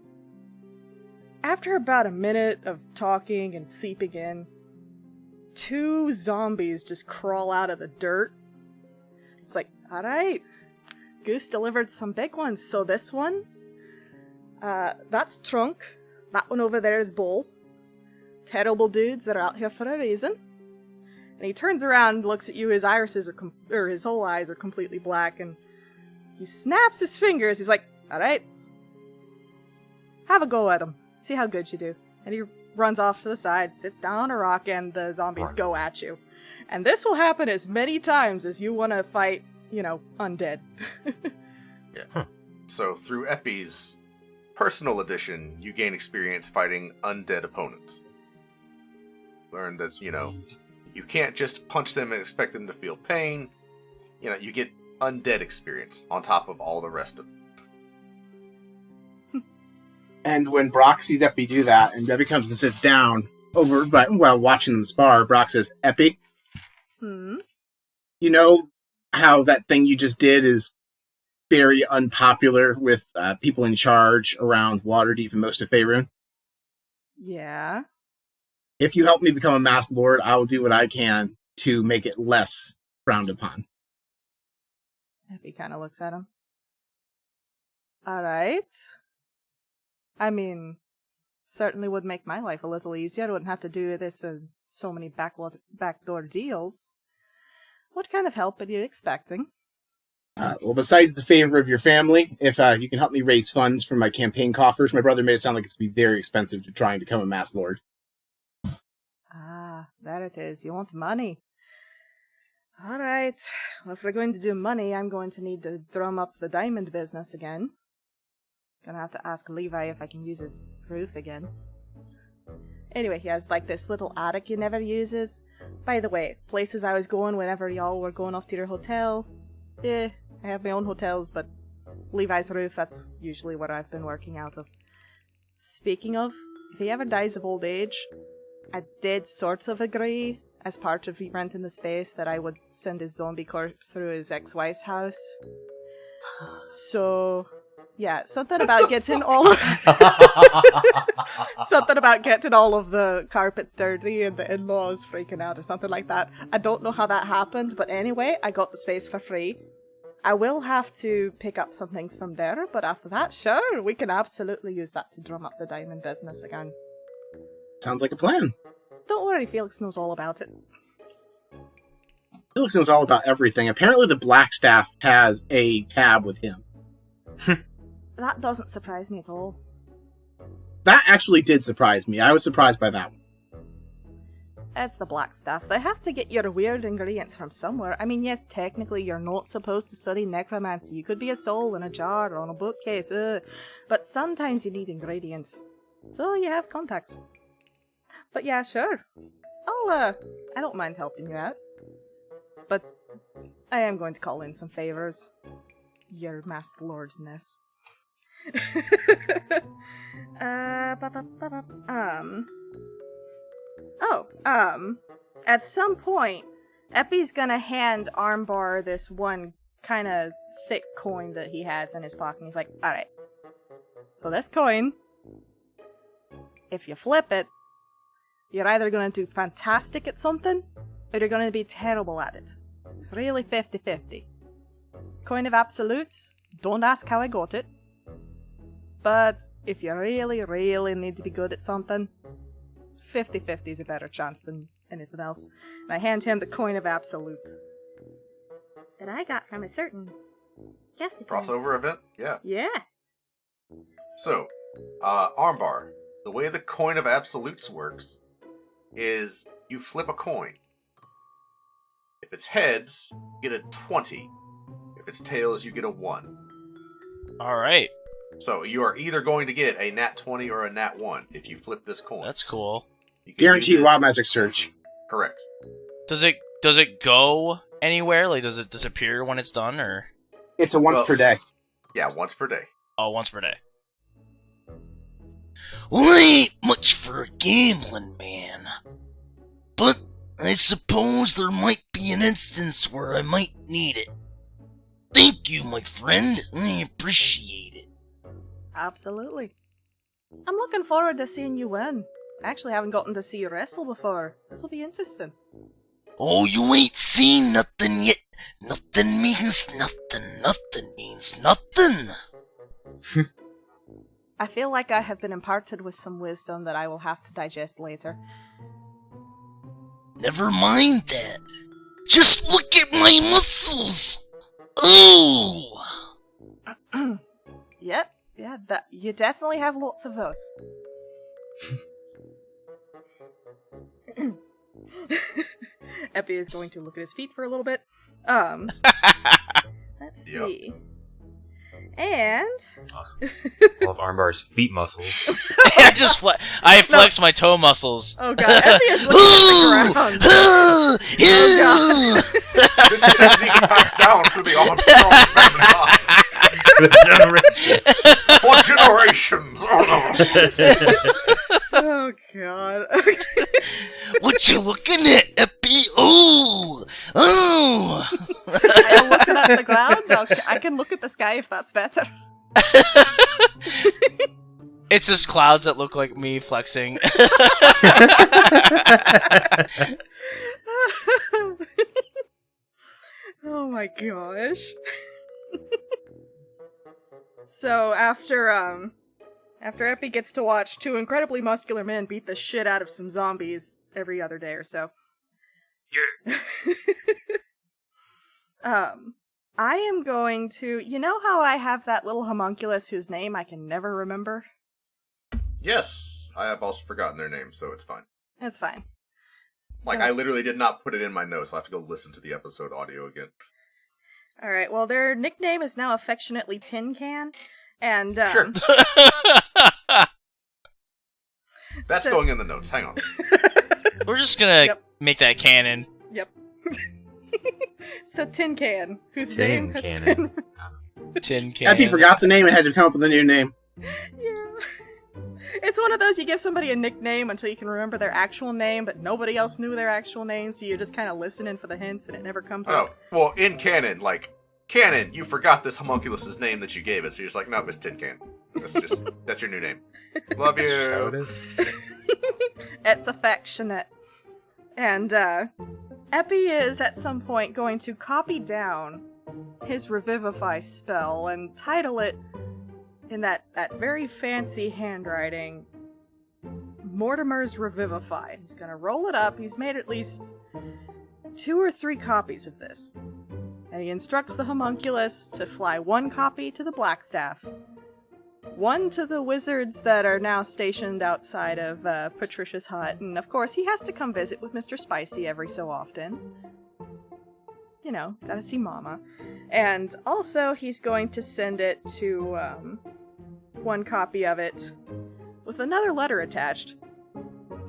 after about a minute of talking and seeping in, 2 zombies just crawl out of the dirt. It's like, alright, Goose delivered some big ones, so this one, that's Trunk. That one over there is Bull. Terrible dudes that are out here for a reason. And he turns around and looks at you, his irises are his whole eyes are completely black, and he snaps his fingers, he's like, alright, have a go at him. See how good you do. And he runs off to the side, sits down on a rock, and the zombies go at you. And this will happen as many times as you want to fight, undead. Yeah. So through Epi's personal edition, you gain experience fighting undead opponents. Learn that, you can't just punch them and expect them to feel pain. You get undead experience on top of all the rest of it. And when Brock sees Epi do that, and Epi comes and sits down while watching them spar, Brock says, Epi, you know how that thing you just did is very unpopular with people in charge around Waterdeep and most of Faerun? Yeah. If you help me become a Masked Lord, I will do what I can to make it less frowned upon. Epi kind of looks at him. Alright. I mean, certainly would make my life a little easier. I wouldn't have to do this in so many backdoor deals. What kind of help are you expecting? Well, besides the favor of your family, if you can help me raise funds for my campaign coffers, my brother made it sound like it's going to be very expensive to try and become a Masked Lord. Ah, there it is. You want money. Alright. Well, if we're going to do money, I'm going to need to drum up the diamond business again. Gonna have to ask Levi if I can use his roof again. Anyway, he has like this little attic he never uses. By the way, places I was going whenever y'all were going off to your hotel. I have my own hotels, but Levi's roof, that's usually what I've been working out of. Speaking of, if he ever dies of old age, I did sort of agree, as part of renting the space, that I would send his zombie corpse through his ex-wife's house. So, yeah, something about getting all of something about getting all of the carpets dirty and the in-laws freaking out or something like that. I don't know how that happened, but anyway, I got the space for free. I will have to pick up some things from there, but after that, sure, we can absolutely use that to drum up the diamond business again. Sounds like a plan. Don't worry, Felix knows all about it. Felix knows all about everything. Apparently the Blackstaff has a tab with him. That doesn't surprise me at all. That actually did surprise me. I was surprised by that one. It's the Blackstaff. They have to get your weird ingredients from somewhere. I mean, yes, technically you're not supposed to study necromancy. You could be a soul in a jar or on a bookcase, but sometimes you need ingredients. So you have contacts. But yeah, sure. I don't mind helping you out. But I am going to call in some favors. Your masked lordness. At some point, Epi's gonna hand Armbar this one kind of thick coin that he has in his pocket. And he's like, alright. So this coin, if you flip it, you're either gonna do fantastic at something, or you're gonna be terrible at it. It's really 50-50. Coin of absolutes, don't ask how I got it. But if you really, really need to be good at something, 50-50 is a better chance than anything else. And I hand him the coin of absolutes. That I got from a certain guest appearance. Crossover event? Yeah. Yeah. So, Armbar, the way the coin of absolutes works is you flip a coin. If it's heads, you get a 20. If it's tails, you get a 1. Alright. So you are either going to get a nat 20 or a nat 1 if you flip this coin. That's cool. You can Guaranteed use it- wild magic search. Correct. Does it go anywhere? Like, does it disappear when it's done, or? It's a once per day. Yeah, once per day. Oh, once per day. Well, I ain't much for a gambling man. But I suppose there might be an instance where I might need it. Thank you, my friend. I appreciate it. Absolutely. I'm looking forward to seeing you win. I actually haven't gotten to see you wrestle before. This'll be interesting. Oh, you ain't seen nothing yet. Nothing means nothing. Nothing means nothing. I feel like I have been imparted with some wisdom that I will have to digest later. Never mind that. Just look at my muscles. Oh! Yep, yeah, you definitely have lots of those. Epi is going to look at his feet for a little bit. Let's see. And All of Armbar's feet muscles. I flex my toe muscles. oh god, Epi is looking at the ground. Oh god. This technique passed down through the Armstrong family line. For generations. Oh god. What you looking at, Epi? Oh! Oh! I'm looking at the ground. I can look at the sky if that's better. It's just clouds that look like me flexing. Oh my gosh. So after Epi gets to watch two incredibly muscular men beat the shit out of some zombies every other day or so. Yeah. I am going to, you know how I have that little homunculus whose name I can never remember? Yes, I have also forgotten their names, so it's fine. It's fine. I literally did not put it in my notes, so I have to go listen to the episode audio again. Alright, well, their nickname is now affectionately Tin Can, And Sure. That's so- going in the notes. Hang on. We're just gonna Yep. make that canon. Yep. So Tin Can, whose Tin name has Cannon. been Tin can. Epi forgot the name and had to come up with a new name. Yeah. It's one of those you give somebody a nickname until you can remember their actual name, but nobody else knew their actual name, so you're just kind of listening for the hints and it never comes Oh, up. well, in canon, canon, you forgot this homunculus's name that you gave it, so you're just like, no, it's Tin Can. That's your new name. Love How it you. is. It's affectionate. And Epi is at some point going to copy down his Revivify spell and title it in that very fancy handwriting, Mortimer's Revivify. He's gonna roll it up. He's made at least 2 or 3 copies of this. And he instructs the homunculus to fly 1 copy to the Blackstaff, 1 to the wizards that are now stationed outside of Patricia's hut, and of course he has to come visit with Mr. Spicy every so often. You know, gotta see Mama. And also he's going to send it to 1 copy of it with another letter attached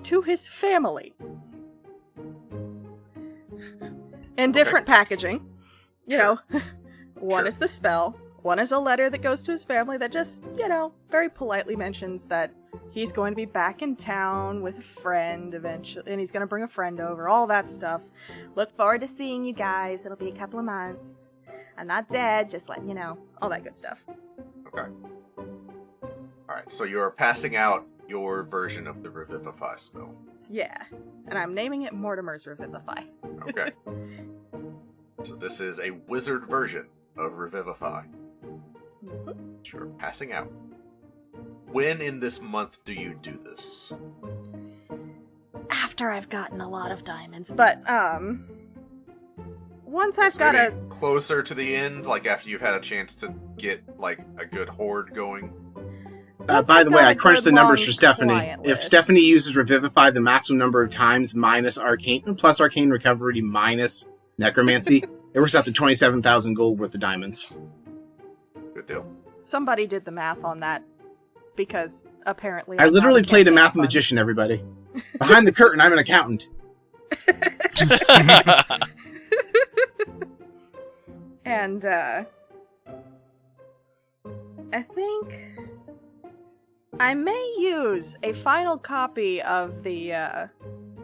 to his family. In different packaging. You know, one Sure. is the spell, one is a letter that goes to his family that just, you know, very politely mentions that he's going to be back in town with a friend eventually, and he's going to bring a friend over, all that stuff. Look forward to seeing you guys. It'll be a couple of months. I'm not dead, just letting you know. All that good stuff. Okay. Alright, so you're passing out your version of the Revivify spell. Yeah. And I'm naming it Mortimer's Revivify. Okay. So this is a wizard version of Revivify. Sure, passing out. When in this month do you do this? After I've gotten a lot of diamonds. But, once I've So got maybe closer to the end, like after you've had a chance to get a good horde going. Once By I've the way, got I a crunched good the numbers long for Stephanie. client If list. Stephanie uses Revivify the maximum number of times minus Arcane plus Arcane Recovery minus Necromancy, it works out to 27,000 gold worth of diamonds. Good deal. Somebody did the math on that because apparently I I'm literally not a played a campaign math fund. magician, everybody. Behind the curtain, I'm an accountant. And I think I may use a final copy of the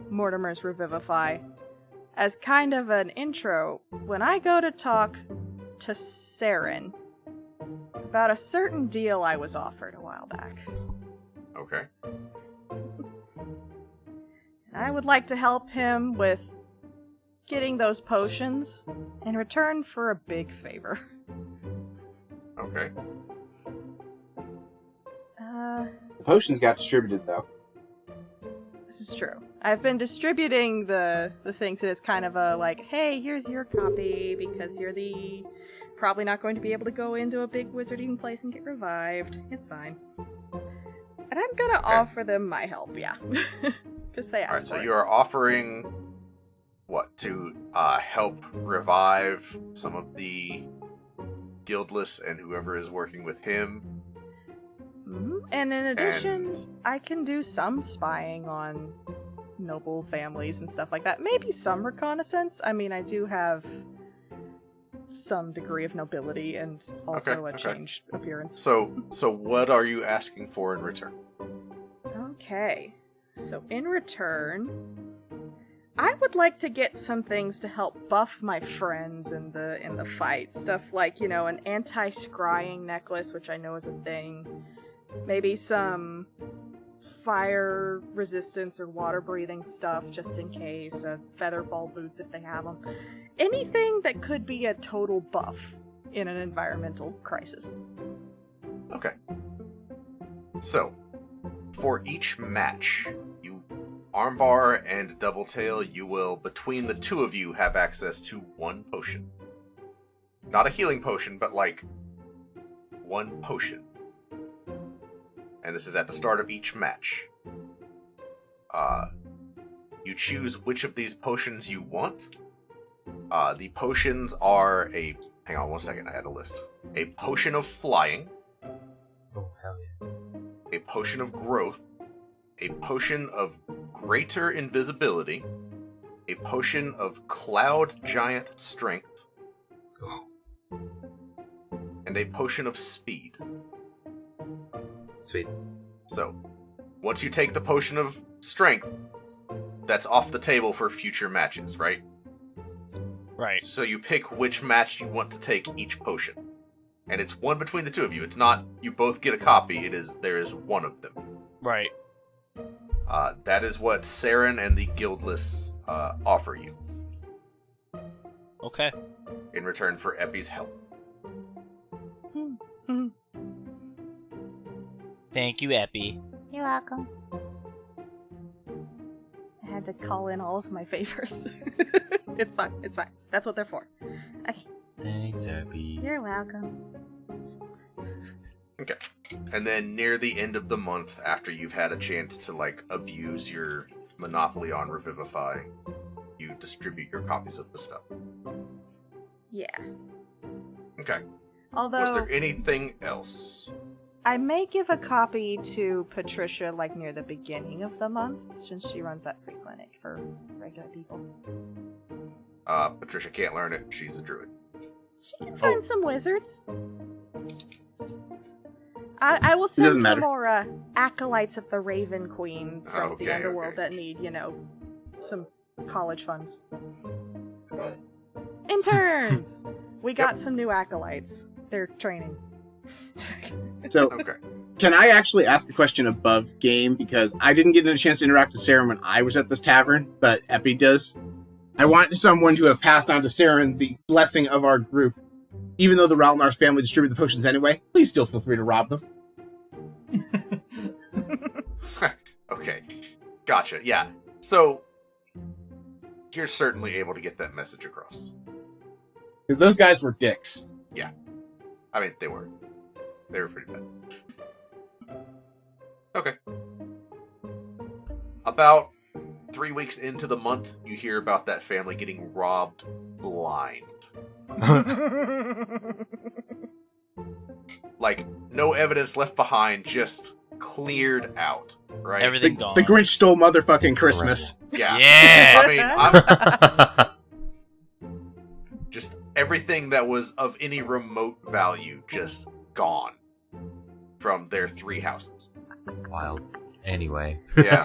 Mortimer's Revivify as kind of an intro when I go to talk to Saren about a certain deal I was offered a while back. Okay. And I would like to help him with getting those potions in return for a big favor. Okay. The potions got distributed, though. This is true. I've been distributing the things and it's kind of a like, hey, here's your copy because you're probably not going to be able to go into a big wizarding place and get revived. It's fine. And I'm gonna offer them my help, yeah. Because they asked Alright, so for it. you are offering what, to help revive some of the guildless and whoever is working with him. Mhm. And in addition, And- I can do some spying on noble families and stuff like that. Maybe some reconnaissance. I mean, I do have some degree of nobility and also a Okay. changed appearance. So what are you asking for in return? Okay. So in return, I would like to get some things to help buff my friends in the fight. Stuff like, an anti-scrying necklace, which I know is a thing. Maybe some fire resistance or water breathing stuff just in case. Feather ball boots if they have them. Anything that could be a total buff in an environmental crisis. Okay. So, for each match, you, Armbar and Doubletail, you will, between the two of you, have access to one potion. Not a healing potion, but one potion. And this is at the start of each match. You choose which of these potions you want. The potions are hang on one second, I had a list. A potion of flying, Hell yeah. a potion of growth, a potion of greater invisibility, a potion of cloud giant strength, and a potion of speed. Sweet. So, once you take the potion of strength, that's off the table for future matches, right? Right. So you pick which match you want to take each potion. And it's one between the two of you. It's not you both get a copy, there is one of them. Right. That is what Saren and the Guildless offer you Okay. in return for Epi's help. Thank you, Epi. You're welcome. I had to call in all of my favors. It's fine. It's fine. That's what they're for. Okay. Thanks, Abby. You're welcome. Okay. And then near the end of the month, after you've had a chance to, abuse your monopoly on Revivify, you distribute your copies of the spell. Yeah. Okay. Although Was there anything else? I may give a copy to Patricia near the beginning of the month, since she runs that free clinic for regular people. Patricia can't learn it. She's a druid. She can find some wizards. I will send doesn't some matter. more acolytes of the Raven Queen from Okay, the underworld okay. that need, some college funds. Interns! We got some new acolytes. They're training. So, Okay. can I actually ask a question above game? Because I didn't get a chance to interact with Saren when I was at this tavern, but Epi does. I want someone to have passed on to Saren the blessing of our group. Even though the Ralnar's family distribute the potions anyway, please still feel free to rob them. Okay. Gotcha. Yeah. So, you're certainly able to get that message across. Because those guys were dicks. I mean, they were. They were pretty bad. Okay. About 3 weeks into the month, you hear about that family getting robbed blind. No evidence left behind, just cleared out, right? Everything gone. The Grinch stole motherfucking Christmas. Yeah. Yeah. I mean, just everything that was of any remote value just gone from their 3 houses. Wild. Anyway. Yeah.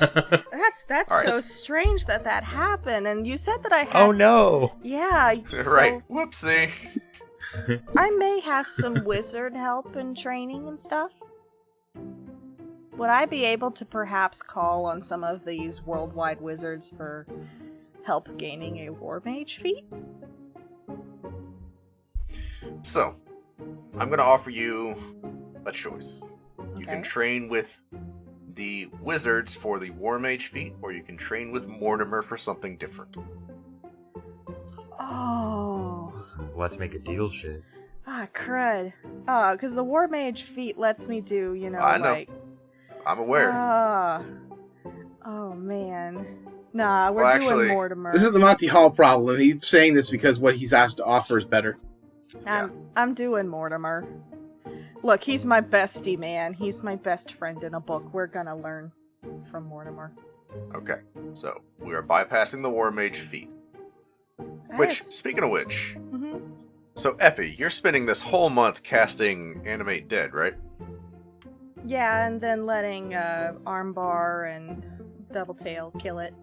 That's All right. so strange that happened. And you said that I had... Oh no! Yeah. Right. So Whoopsie. I may have some wizard help and training and stuff. Would I be able to perhaps call on some of these worldwide wizards for help gaining a war mage feat? So, I'm going to offer you a choice. You can Okay. train with the wizards for the war mage feat, or you can train with Mortimer for something different. Oh. Let's make a deal shit. Ah, crud. Because the war mage feat lets me do, I know. I'm aware. Oh, man. Nah, we're Well, doing actually, Mortimer. This is the Monty Hall problem. He's saying this because what he's asked to offer is better. I'm doing Mortimer. Look, he's my bestie, man. He's my best friend in a book. We're gonna learn from Mortimer. Okay, so we are bypassing the war mage feat. Which, speaking of which, Mm-hmm. so Epi, you're spending this whole month casting Animate Dead, right? Yeah, and then letting Armbar and Doubletail kill it.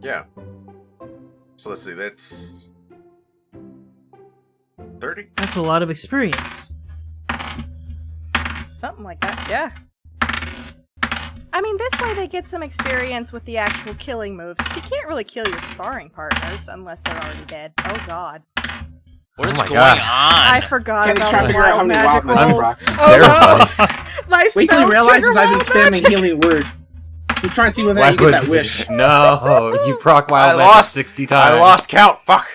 Yeah. So let's see, that's 30? That's a lot of experience. Something like that, yeah. I mean, this way they get some experience with the actual killing moves. 'Cause you can't really kill your sparring partners unless they're already dead. Oh god. What is my going God. I on? forgot Kenny's about trying to the figure out how wild many magic wild magic rolls. rocks. Terrified. My Wait till he spells realizes trigger I've been wild spamming magic. Healing Word. He's trying to see whether Why I can get would- that wish. No, you proc wild I magic lost- 60 times. I lost count, fuck!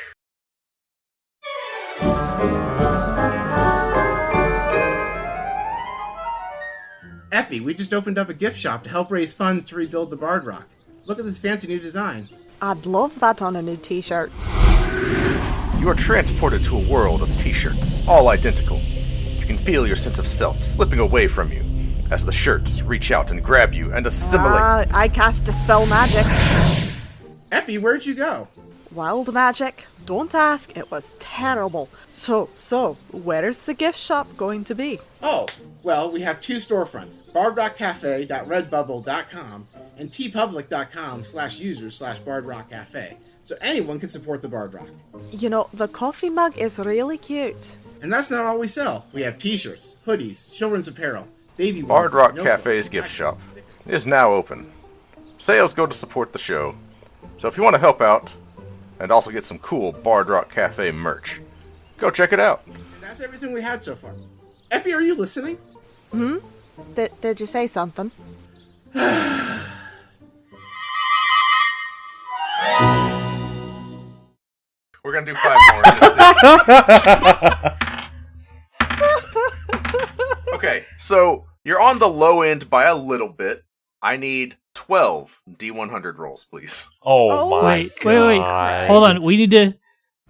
Epi, we just opened up a gift shop to help raise funds to rebuild the Bard Rock. Look at this fancy new design. I'd love that on a new t-shirt. You are transported to a world of t-shirts, all identical. You can feel your sense of self slipping away from you as the shirts reach out and grab you and assimilate. I cast Dispel Magic. Epi, where'd you go? Wild magic. Don't ask. It was terrible. So, where's the gift shop going to be? Oh, well, we have two storefronts, bardrockcafe.redbubble.com and tpublic.com/users/bardrockcafe, so anyone can support the Bard Rock. You know, the coffee mug is really cute. And that's not all we sell. We have t-shirts, hoodies, children's apparel, baby Bard onesies, Rock notebooks, Cafe's gift shop stickers. is now open. Sales go to support the show. So if you want to help out and also get some cool Bard Rock Cafe merch, go check it out. And that's everything we had so far. Epi, are you listening? Did you say something? We're gonna do 5 more in this Okay, so you're on the low end by a little bit. I need 12 D100 rolls, please. Oh, my Wait. god. Hold on. We need to,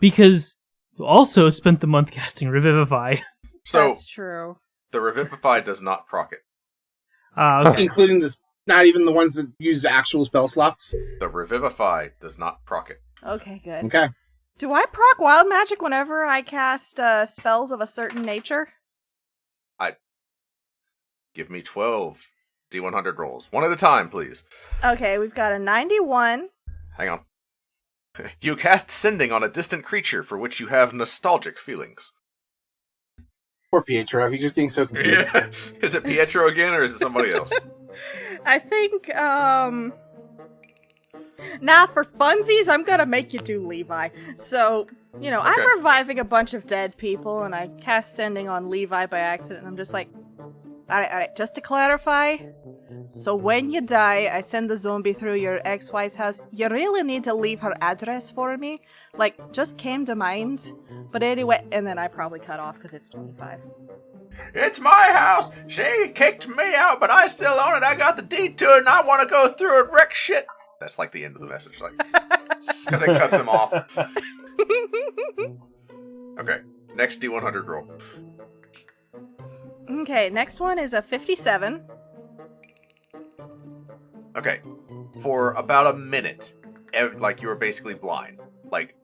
because we also spent the month casting Revivify. So That's true. the Revivify does not proc it. Okay. Including this, not even the ones that use actual spell slots. The Revivify does not proc it. Okay, good. Okay. Do I proc wild magic whenever I cast spells of a certain nature? Give me 12 D100 rolls. One at a time, please. Okay, we've got a 91. Hang on. You cast Sending on a distant creature for which you have nostalgic feelings. Poor Pietro, he's just getting so confused. Is it Pietro again, or is it somebody else? I think, Nah, for funsies, I'm gonna make you do Levi. So, you know, Okay. I'm reviving a bunch of dead people, and I cast Sending on Levi by accident, and I'm just like, alright, just to clarify, so when you die, I send the zombie through your ex-wife's house, you really need to leave her address for me? Like, just came to mind. But anyway, and then I probably cut off because it's 25. It's my house! She kicked me out, but I still own it. I got the deed to it, and I want to go through and wreck shit. That's like the end of the message, like, because it cuts him off. Okay, next D100 roll. Okay, next one is a 57. Okay, for about a minute, like, you were basically blind. Like,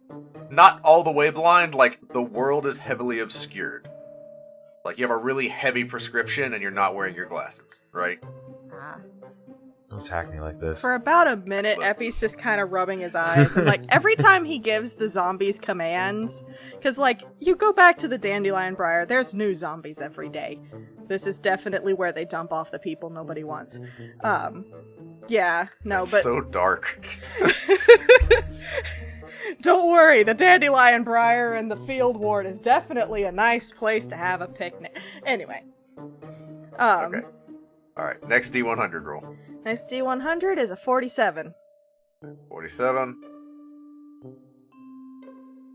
not all the way blind, like, the world is heavily obscured. Like, you have a really heavy prescription and you're not wearing your glasses, right? Don't attack me like this. For about a minute, Epi's just kind of rubbing his eyes. And, like, every time he gives the zombies commands, because, like, you go back to the Dandelion Briar, there's new zombies every day. This is definitely where they dump off the people nobody wants. Yeah, no, It's but... so dark. Don't worry, the Dandelion Briar and the Field Ward is definitely a nice place to have a picnic. Anyway. Okay. Alright, next D100 roll. Next D100 is a 47. 47.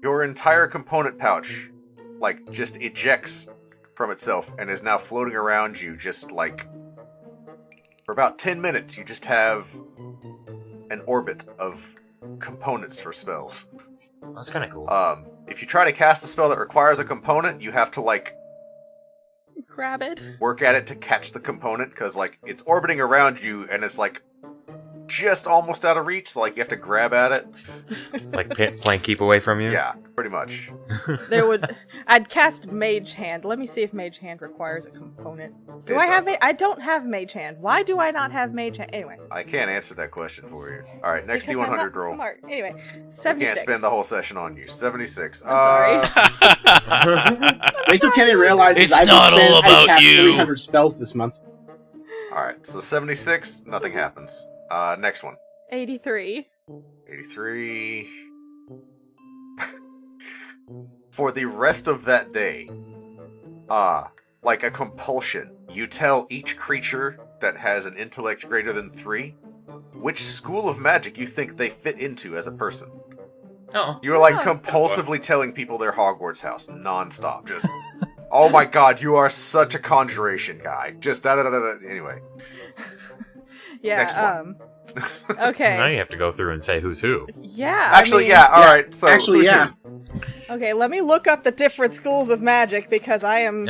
Your entire component pouch, like, just ejects from itself and is now floating around you, just like... For about 10 minutes, you just have an orbit of components for spells. That's kind of cool. If you try to cast a spell that requires a component, you have to, like, Grab it. work at it to catch the component, because, like, it's orbiting around you, and it's, like, just almost out of reach, so, like, you have to grab at it. Like playing keep away from you? Yeah, pretty much. I'd cast Mage Hand. Let me see if Mage Hand requires a component. Do It I have doesn't. I don't have Mage Hand. Why do I not have Mage Hand? Anyway. I can't answer that question for you. Alright, next Because I'm D100 not roll. smart. Anyway, I 76. can't spend the whole session on you. 76. I'm sorry. Wait till Kenny realizes It's I've not spent- all I've about cast you. 300 spells this month. Alright, so 76, nothing happens. Next one. 83. 83. For the rest of that day, like a compulsion, you tell each creature that has an intellect greater than 3 which school of magic you think they fit into as a person. Oh. You are like Oh, that's compulsively telling people their Hogwarts house non-stop. Just, oh my god, you are such a conjuration guy. Just da-da-da-da-da. Anyway. Yeah, Next one. Okay. Now you have to go through and say who's who. Yeah. Actually, I mean, yeah, alright. So, Actually, who's yeah. who? Okay, let me look up the different schools of magic because I am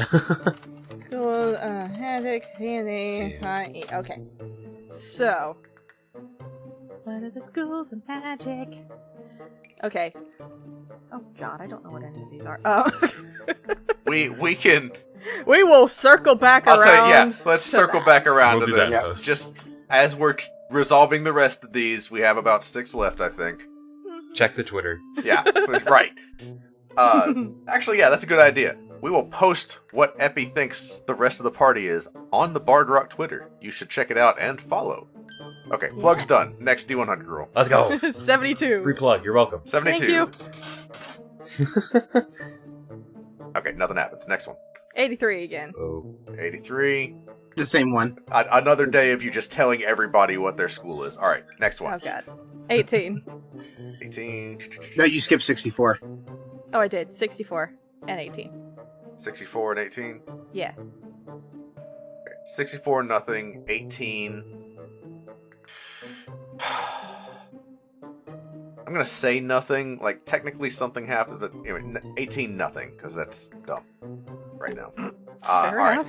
school magic, D&D, okay. So, what are the schools of magic? Okay. Oh god, I don't know what any of these are. We can. We will circle back I'll around. tell you, yeah. Let's to circle that. back around We'll to do that this. post. Just as we're resolving the rest of these, we have about 6 left, I think. Check the Twitter. Yeah, right. Actually, yeah, that's a good idea. We will post what Epi thinks the rest of the party is on the Bard Rock Twitter. You should check it out and follow. Okay, plug's done. Next D100 roll. Let's go. 72. Free plug. You're welcome. 72. Thank you. Okay, nothing happens. Next one. 83 again. Oh. 83. The same one. Another day of you just telling everybody what their school is. All right, next one. Oh god. 18. 18. No, you skipped 64. Oh, I did. 64 and 18. 64 and 18. Yeah. Okay, 64 nothing. 18. I'm gonna say nothing. Like technically something happened, but anyway, 18 nothing because that's dumb right now. Fair all enough. right.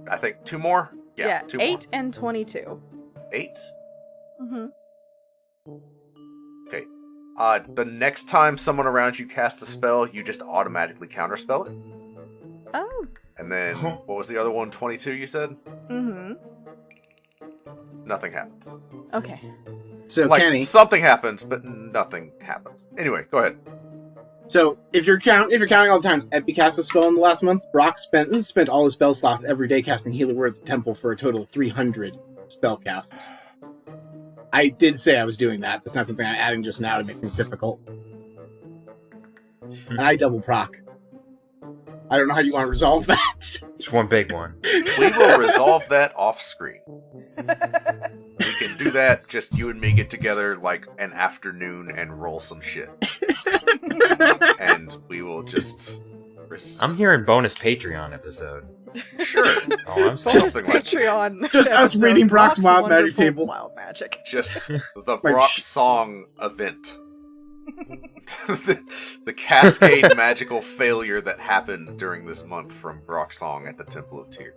I think 2 more. Yeah, 2 more. 8 and 22. 8. Mm-hmm. Okay. The next time someone around you casts a spell, you just automatically counterspell it. Oh. And then what was the other one? 22. You said. Mm-hmm. Nothing happens. Okay. So, Like Kenny, something happens, but nothing happens. Anyway, go ahead. so if you're counting all the times Epi cast a spell in the last month, Brock spent all his spell slots every day casting Healing Word at the temple for a total of 300 spell casts. I did say I was doing that. That's not something I'm adding just now to make things difficult. And I double proc. I don't know how you want to resolve that. Just one big one. We will resolve that off screen. We can do that. Just you and me get together like an afternoon and roll some shit, and we will just. I'm hearing bonus Patreon episode. Sure. Oh, I'm saying. Something like Patreon. Just us episode, reading Brock's Wild Magic Wonderful table. Wild Magic. just the Like Brock song event. the cascade magical failure that happened during this month from Brock Song at the Temple of Tyr.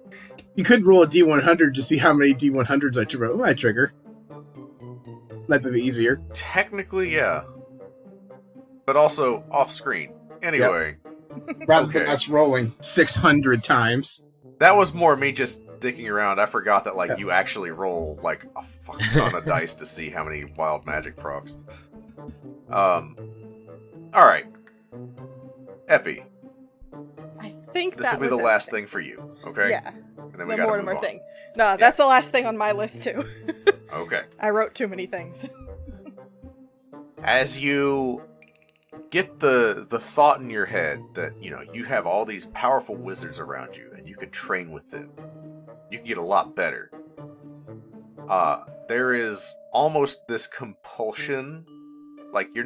You could roll a D100 to see how many D100s I trigger. Might be easier. Technically, yeah. But also off screen. Anyway, Rather than Okay. us rolling 600 times. that was more me just dicking around. I forgot that like you actually roll like a fuck ton of dice to see how many wild magic procs. Alright. Epi, I think this that will be the was last everything. thing for you, okay? Yeah. And then we The gotta Mortimer move on. thing. No, that's the last thing on my list too. Okay. I wrote too many things. As you get the thought in your head that, you know, you have all these powerful wizards around you and you could train with them. You can get a lot better. There is almost this compulsion. Like, you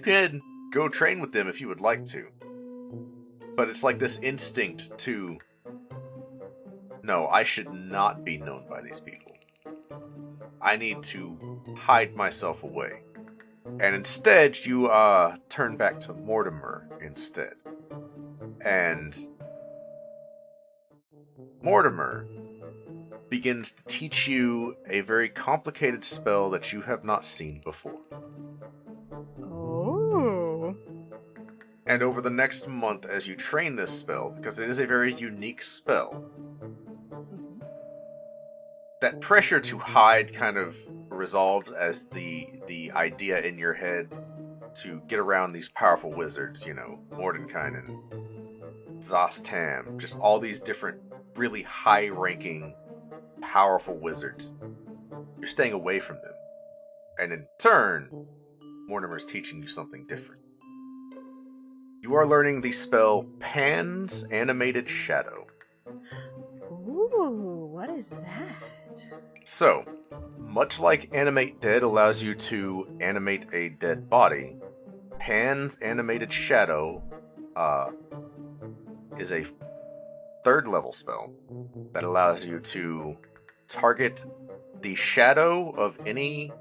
could go train with them if you would like to. But it's like this instinct to, no, I should not be known by these people. I need to hide myself away. And instead, you turn back to Mortimer instead. And Mortimer begins to teach you a very complicated spell that you have not seen before. Oh. And over the next month, as you train this spell, because it is a very unique spell, that pressure to hide kind of resolves as the idea in your head to get around these powerful wizards, you know, Mordenkainen, Zostam, just all these different really high-ranking, powerful wizards. You're staying away from them. And in turn, Mortimer's teaching you something different. You are learning the spell Pan's Animated Shadow. Ooh, what is that? So, much like Animate Dead allows you to animate a dead body, Pan's Animated Shadow is a 3rd level spell that allows you to target the shadow of any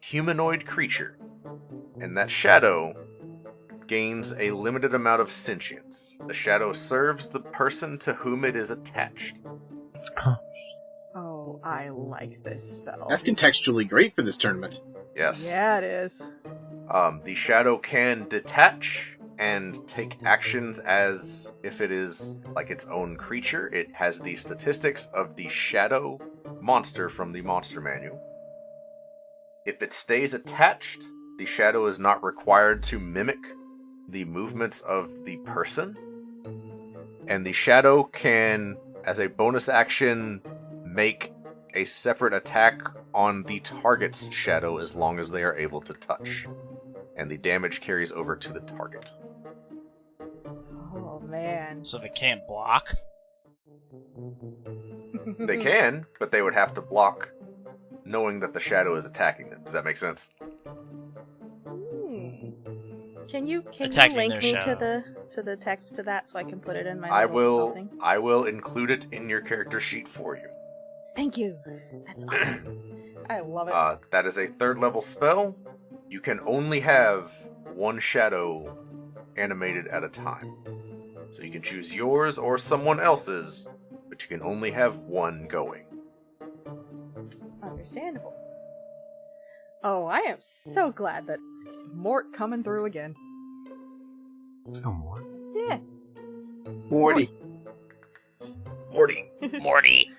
humanoid creature, and that shadow gains a limited amount of sentience. The shadow serves the person to whom it is attached. Oh, I like this spell. That's contextually great for this tournament. Yes. Yeah, it is. The shadow can detach and take actions as if it is like its own creature. It has the statistics of the shadow monster from the monster manual. If it stays attached, the shadow is not required to mimic the movements of the person. And the shadow can, as a bonus action, make a separate attack on the target's shadow as long as they are able to touch. And the damage carries over to the target. Oh, man. So if it can't block? They can, but they would have to block knowing that the shadow is attacking them. Does that make sense? Can you Attacking link their me shadow. to the text to that so I can put it in my I little spell thing? will include it in your character sheet for you. Thank you. That's awesome. I love it. That is a 3rd level spell. You can only have one shadow animated at a time. So you can choose yours or someone else's, but you can only have one going. Understandable. Oh, I am so glad that Mort coming through again. Let's go more. Yeah. Morty. Morty. Morty.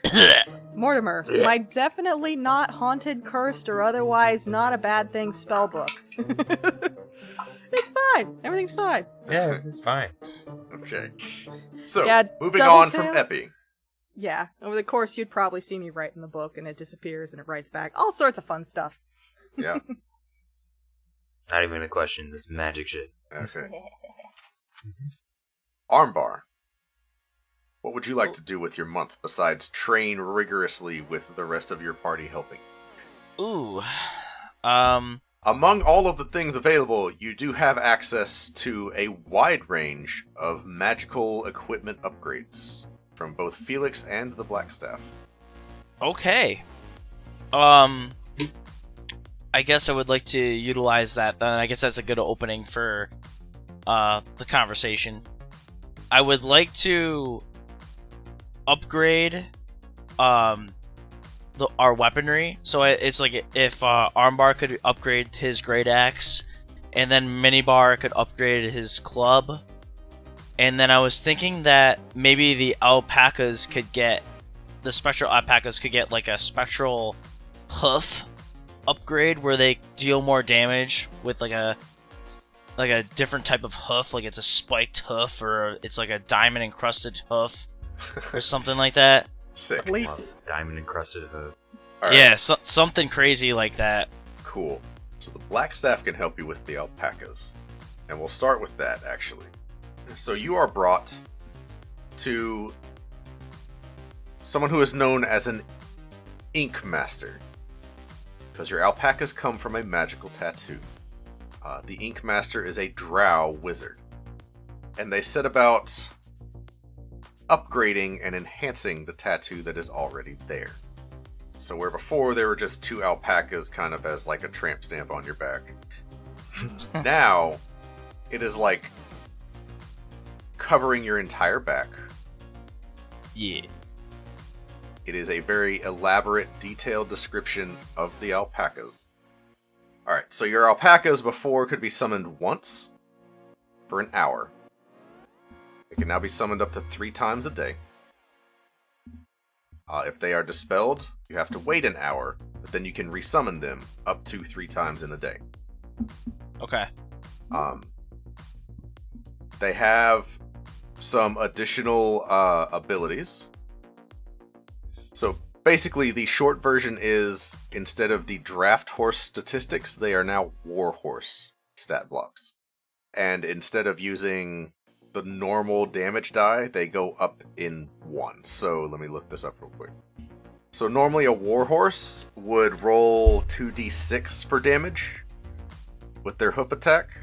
Mortimer, my definitely not haunted, cursed, or otherwise not a bad thing spell book. It's fine. Everything's fine. Yeah, it's fine. Okay. So, Yeah, moving double on from tail. Epi. Yeah, over the course you'd probably see me write in the book and it disappears and it writes back. All sorts of fun stuff. Yeah. Not even a question. This magic shit. Okay. Armbar. What would you like to do with your month besides train rigorously with the rest of your party helping? Ooh. Among all of the things available, you do have access to a wide range of magical equipment upgrades from both Felix and the Blackstaff. Okay. I guess I would like to utilize that then. I guess that's a good opening for the conversation. I would like to upgrade our weaponry. So it's like if Armbar could upgrade his great axe, and then Minibar could upgrade his club. And then I was thinking that maybe the spectral alpacas could get like a spectral hoof upgrade where they deal more damage with like a different type of hoof, like it's a spiked hoof or it's like a diamond encrusted hoof or something like that. Sick. Pleats. Diamond encrusted hood. All right. Yeah, something crazy like that. Cool. So the Blackstaff can help you with the alpacas. And we'll start with that, actually. So you are brought to someone who is known as an Ink Master. Because your alpacas come from a magical tattoo. The Ink Master is a drow wizard. And they set about upgrading and enhancing the tattoo that is already there. So where before there were just 2 alpacas kind of as like a tramp stamp on your back. Now, it is like covering your entire back. Yeah. It is a very elaborate, detailed description of the alpacas. Alright, so your alpacas before could be summoned once for an hour. They can now be summoned up to 3 times a day. If they are dispelled, you have to wait an hour, but then you can resummon them up to 3 times in a day. Okay. They have some additional abilities. So basically, the short version is instead of the draft horse statistics, they are now war horse stat blocks. And instead of using the normal damage die, they go up in 1. So let me look this up real quick. So normally a warhorse would roll 2d6 for damage with their hoof attack.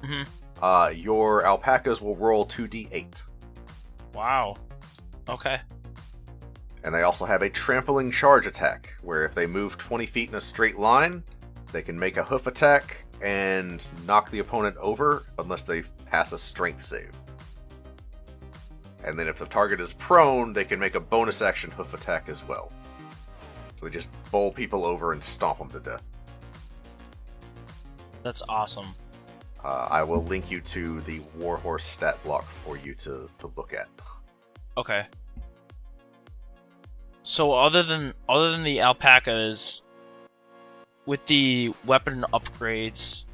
Mm-hmm. Your alpacas will roll 2d8. Wow. Okay. And they also have a trampling charge attack, where if they move 20 feet in a straight line, they can make a hoof attack and knock the opponent over unless they pass a strength save. And then if the target is prone, they can make a bonus action hoof attack as well. So they just bowl people over and stomp them to death. That's awesome. I will link you to the Warhorse stat block for you to look at. Okay. So other than the alpacas, with the weapon upgrades,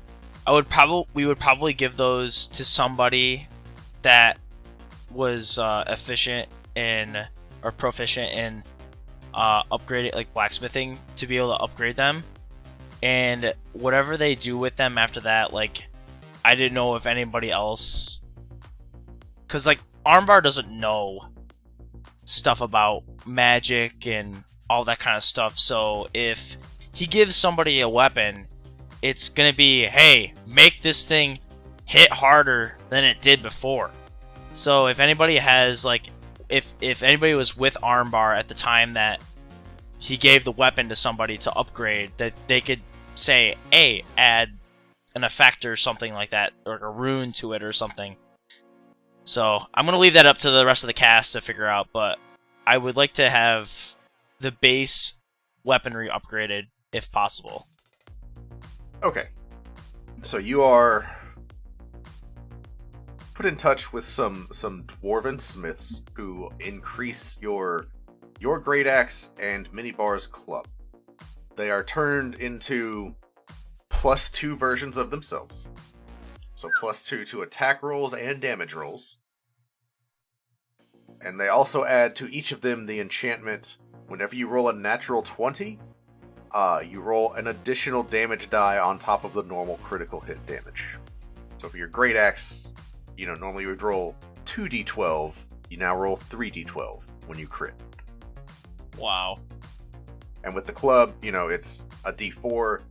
we would probably give those to somebody that was efficient in or proficient in upgrading, like blacksmithing, to be able to upgrade them. And whatever they do with them after that, like, I didn't know if anybody else, because like Armbar doesn't know stuff about magic and all that kind of stuff. So if he gives somebody a weapon, it's gonna be, hey, make this thing hit harder than it did before. So if anybody has, like, if anybody was with Armbar at the time that he gave the weapon to somebody to upgrade, that they could say, hey, add an effect or something like that, or a rune to it or something. So I'm going to leave that up to the rest of the cast to figure out, but I would like to have the base weaponry upgraded if possible. Okay. So you are put in touch with some dwarven smiths who increase your great axe and minibar's club. They are turned into +2 versions of themselves. So +2 to attack rolls and damage rolls. And they also add to each of them the enchantment, whenever you roll a natural 20, you roll an additional damage die on top of the normal critical hit damage. So for your great axe, normally you would roll 2d12, you now roll 3d12 when you crit. Wow. And with the club, it's a d4.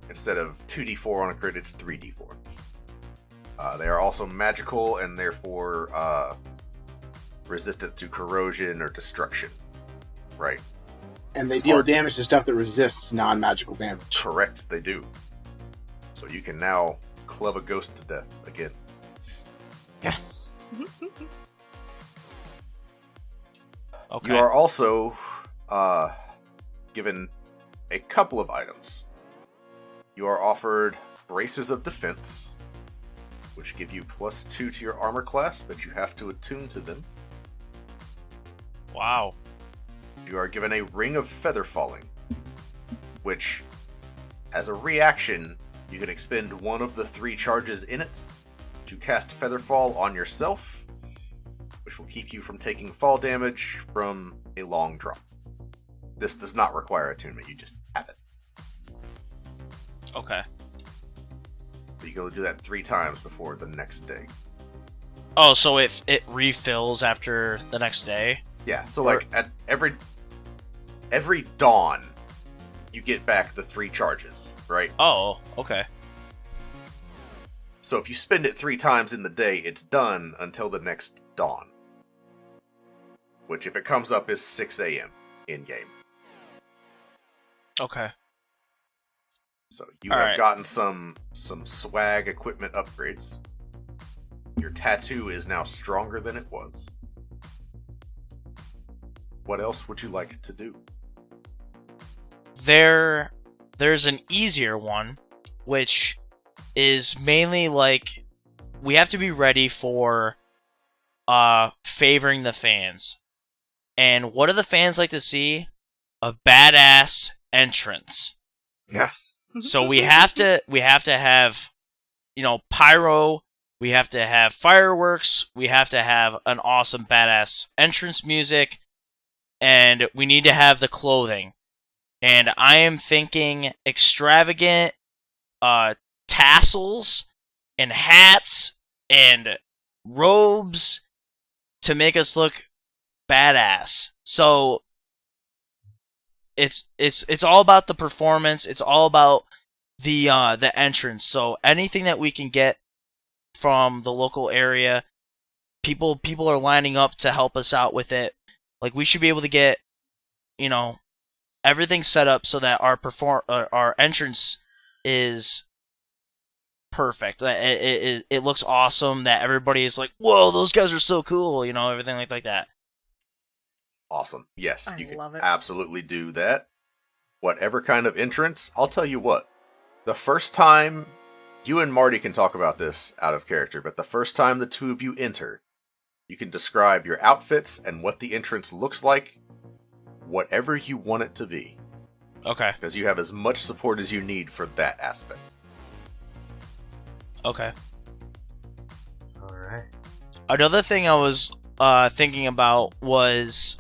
Instead of 2d4 on a crit, it's 3d4. They are also magical and therefore resistant to corrosion or destruction. Right. And they deal damage to stuff that resists non-magical damage. Correct, they do. So you can now club a ghost to death again. Yes. Okay. You are also given a couple of items. You are offered Bracers of Defense, which give you +2 to your armor class, but you have to attune to them. Wow. You are given a Ring of Feather Falling, which, as a reaction, you can expend one of the 3 charges in it to cast Featherfall on yourself, which will keep you from taking fall damage from a long drop. This does not require attunement, you just have it. Okay. But you go do that 3 times before the next day. Oh, so it refills after the next day? Yeah, so like at every dawn, you get back the 3 charges, right? Oh, okay. So if you spend it 3 times in the day, it's done until the next dawn. Which, if it comes up, is 6 a.m. in-game. Okay. So you All have right. gotten some swag equipment upgrades. Your tattoo is now stronger than it was. What else would you like to do? There's an easier one, which is mainly like we have to be ready for favoring the fans. And what do the fans like to see? A badass entrance. Yes. So we have to have, pyro, we have to have fireworks, we have to have an awesome badass entrance music, and we need to have the clothing. And I am thinking extravagant tassels and hats and robes to make us look badass. So it's all about the performance. It's all about the entrance. So anything that we can get from the local area, people are lining up to help us out with it. Like, we should be able to get, everything set up so that our entrance is perfect. It looks awesome that everybody is like, whoa, those guys are so cool, you know, everything like that. Awesome. Yes, I you can love it. absolutely do that. Whatever kind of entrance, I'll tell you what. The first time, you and Marty can talk about this out of character, but the first time the two of you enter, you can describe your outfits and what the entrance looks like, whatever you want it to be. Okay. Because you have as much support as you need for that aspect. Okay. Alright. Another thing I was thinking about was,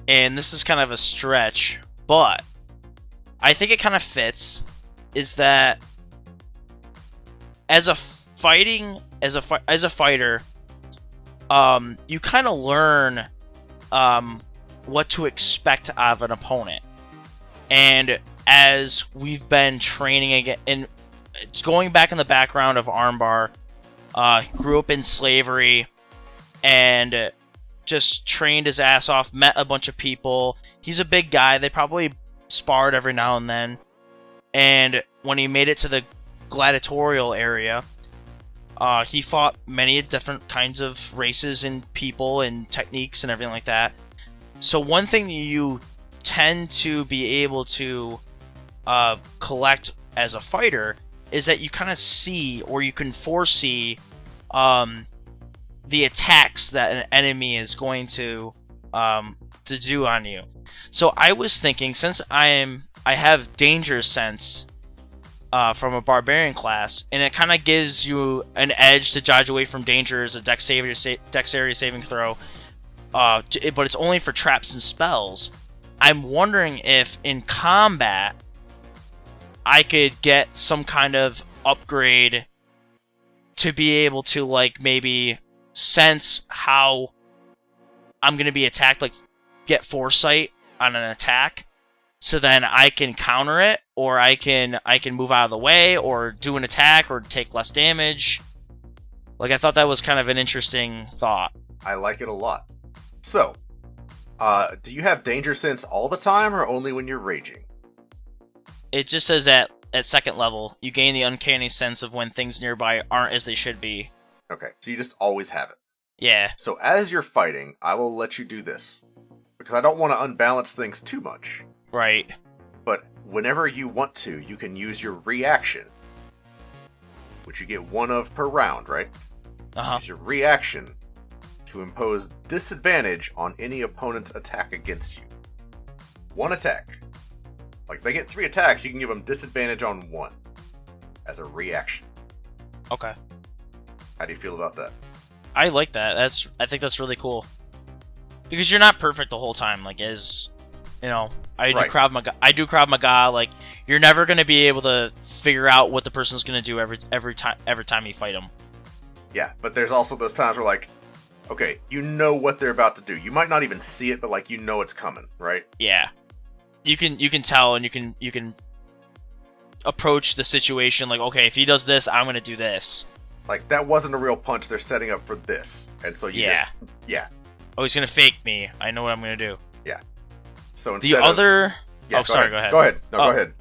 and this is kind of a stretch, but I think it kind of fits, is that as a fighter, you kind of learn what to expect out of an opponent. And as we've been training again, and going back in the background of Armbar, grew up in slavery, and just trained his ass off, met a bunch of people. He's a big guy. They probably sparred every now and then. And when he made it to the gladiatorial area, he fought many different kinds of races and people and techniques and everything like that. So one thing that you tend to be able to collect as a fighter is that you kind of see, or you can foresee, the attacks that an enemy is going to do on you. So I was thinking, since I have danger sense from a barbarian class, and it kind of gives you an edge to dodge away from danger as a dexterity saving throw, but it's only for traps and spells. I'm wondering if in combat I could get some kind of upgrade to be able to, like, maybe sense how I'm going to be attacked, like get foresight on an attack, so then I can counter it, or I can move out of the way, or do an attack, or take less damage. Like, I thought that was kind of an interesting thought. I like it a lot. So, do you have danger sense all the time, or only when you're raging? It just says at second level, you gain the uncanny sense of when things nearby aren't as they should be. Okay, so you just always have it. Yeah. So as you're fighting, I will let you do this, because I don't want to unbalance things too much. Right. But whenever you want to, you can use your reaction, which you get one of per round, right? Uh-huh. Use your reaction to impose disadvantage on any opponent's attack against you. One attack. Like, if they get 3 attacks, you can give them disadvantage on 1 as a reaction. Okay. How do you feel about that? I like that. I think that's really cool. Because you're not perfect the whole time. Like, as you know, I do Right. Krav Maga. Like, you're never going to be able to figure out what the person's going to do every time you fight them. Yeah, but there's also those times where, like, okay, you know what they're about to do. You might not even see it, but, like, you know it's coming, right? Yeah. You can tell, and you can approach the situation like, okay, if he does this, I'm going to do this. Like, that wasn't a real punch. They're setting up for this. And so you just... Yeah. Oh, he's going to fake me. I know what I'm going to do. Yeah. So The instead other... Yeah, oh, sorry, go ahead. Go ahead. No, go ahead.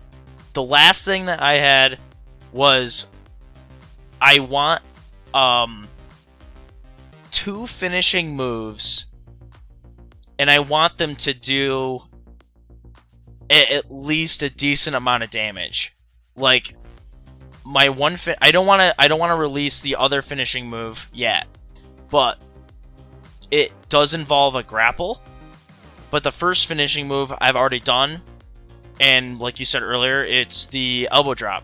The last thing that I had was I want 2 finishing moves, and I want them to do at least a decent amount of damage. Like, my one I don't want to release the other finishing move yet, but it does involve a grapple. But the first finishing move I've already done, and like you said earlier, it's the elbow drop.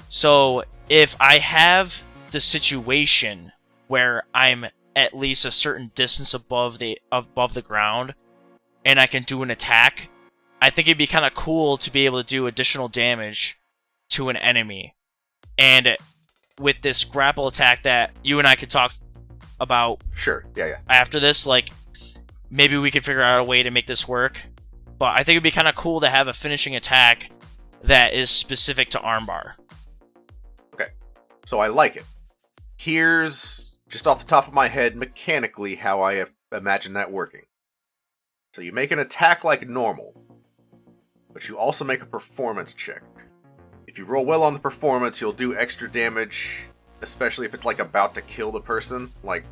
So if I have the situation where I'm at least a certain distance above the ground, and I can do an attack, I think it'd be kind of cool to be able to do additional damage to an enemy. And with this grapple attack that you and I could talk about Sure. Yeah. after this, like, maybe we could figure out a way to make this work. But I think it'd be kind of cool to have a finishing attack that is specific to armbar. Okay. So I like it. Here's, just off the top of my head, mechanically how I imagine that working. So you make an attack like normal, but you also make a performance check. If you roll well on the performance, you'll do extra damage, especially if it's like about to kill the person, like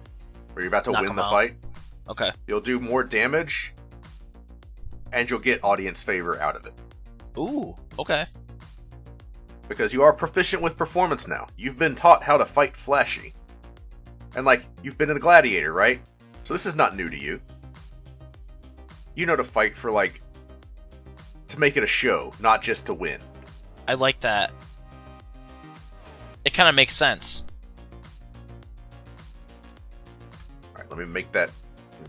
where you're about to Knock win them the out. fight. Okay. You'll do more damage, and you'll get audience favor out of it. Ooh, okay. Because you are proficient with performance now. You've been taught how to fight flashy. And like, you've been a gladiator, right? So this is not new to you. You know to fight for like, to make it a show, not just to win. I like that. It kind of makes sense. Alright, let me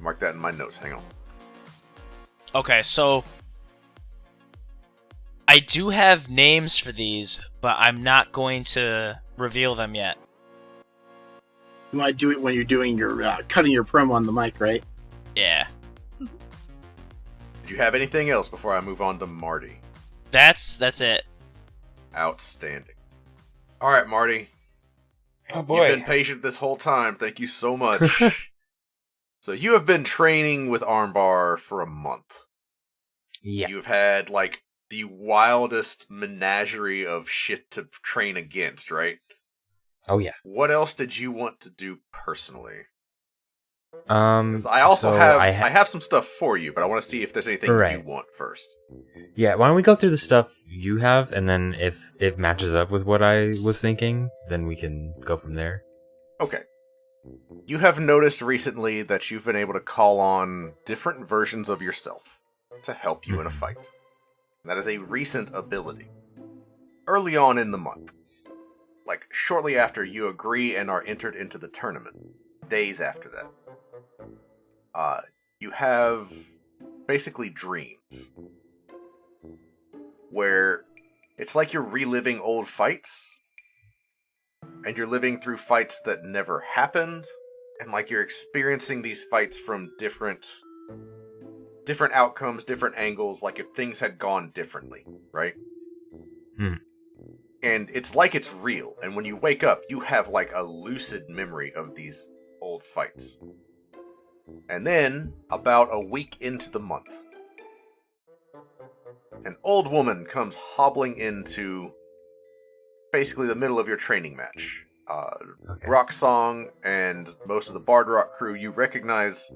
mark that in my notes, hang on. Okay, so I do have names for these, but I'm not going to reveal them yet. You want to do it when you're doing your cutting your promo on the mic, right? Yeah. Do you have anything else before I move on to Marty? That's it. Outstanding. Alright, Marty. Oh boy. You've been patient this whole time. Thank you so much. So you have been training with Armbar for a month. Yeah. You've had, like, the wildest menagerie of shit to train against, right? Oh yeah. What else did you want to do personally? 'Cause 'Cause I also so I have some stuff for you, but I want to see if there's anything you Right. want first. Yeah, why don't we go through the stuff you have, and then if it matches up with what I was thinking, then we can go from there. Okay. You have noticed recently that you've been able to call on different versions of yourself to help you in a fight. That is a recent ability. Early on in the month, like shortly after you agree and are entered into the tournament, days after that, you have basically dreams where it's like you're reliving old fights, and you're living through fights that never happened, and like you're experiencing these fights from different outcomes, different angles, like if things had gone differently, right? And it's like it's real, and when you wake up, you have like a lucid memory of these old fights. And then, about a week into the month, an old woman comes hobbling into basically the middle of your training match. Rock Song and most of the Bard Rock crew, you recognize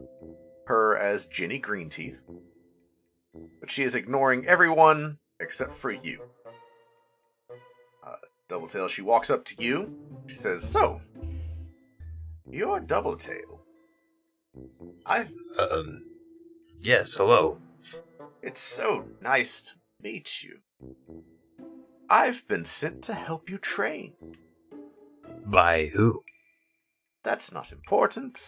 her as Jenny Greenteeth. But she is ignoring everyone except for you. Doubletail, she walks up to you. She says, "So, you're Doubletail. Yes, hello. It's so nice to meet you. I've been sent to help you train." By who? That's not important.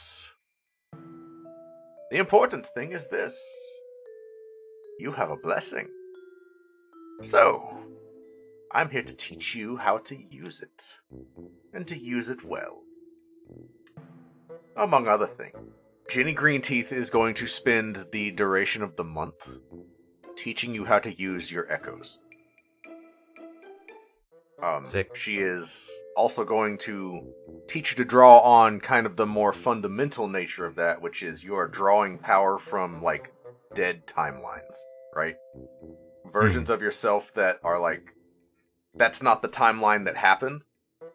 The important thing is this. You have a blessing. So, I'm here to teach you how to use it. And to use it well. Among other things, Jenny Greenteeth is going to spend the duration of the month teaching you how to use your echoes. Sick. She is also going to teach you to draw on kind of the more fundamental nature of that, which is you are drawing power from, like, dead timelines, right? Versions of yourself that are, like, that's not the timeline that happened,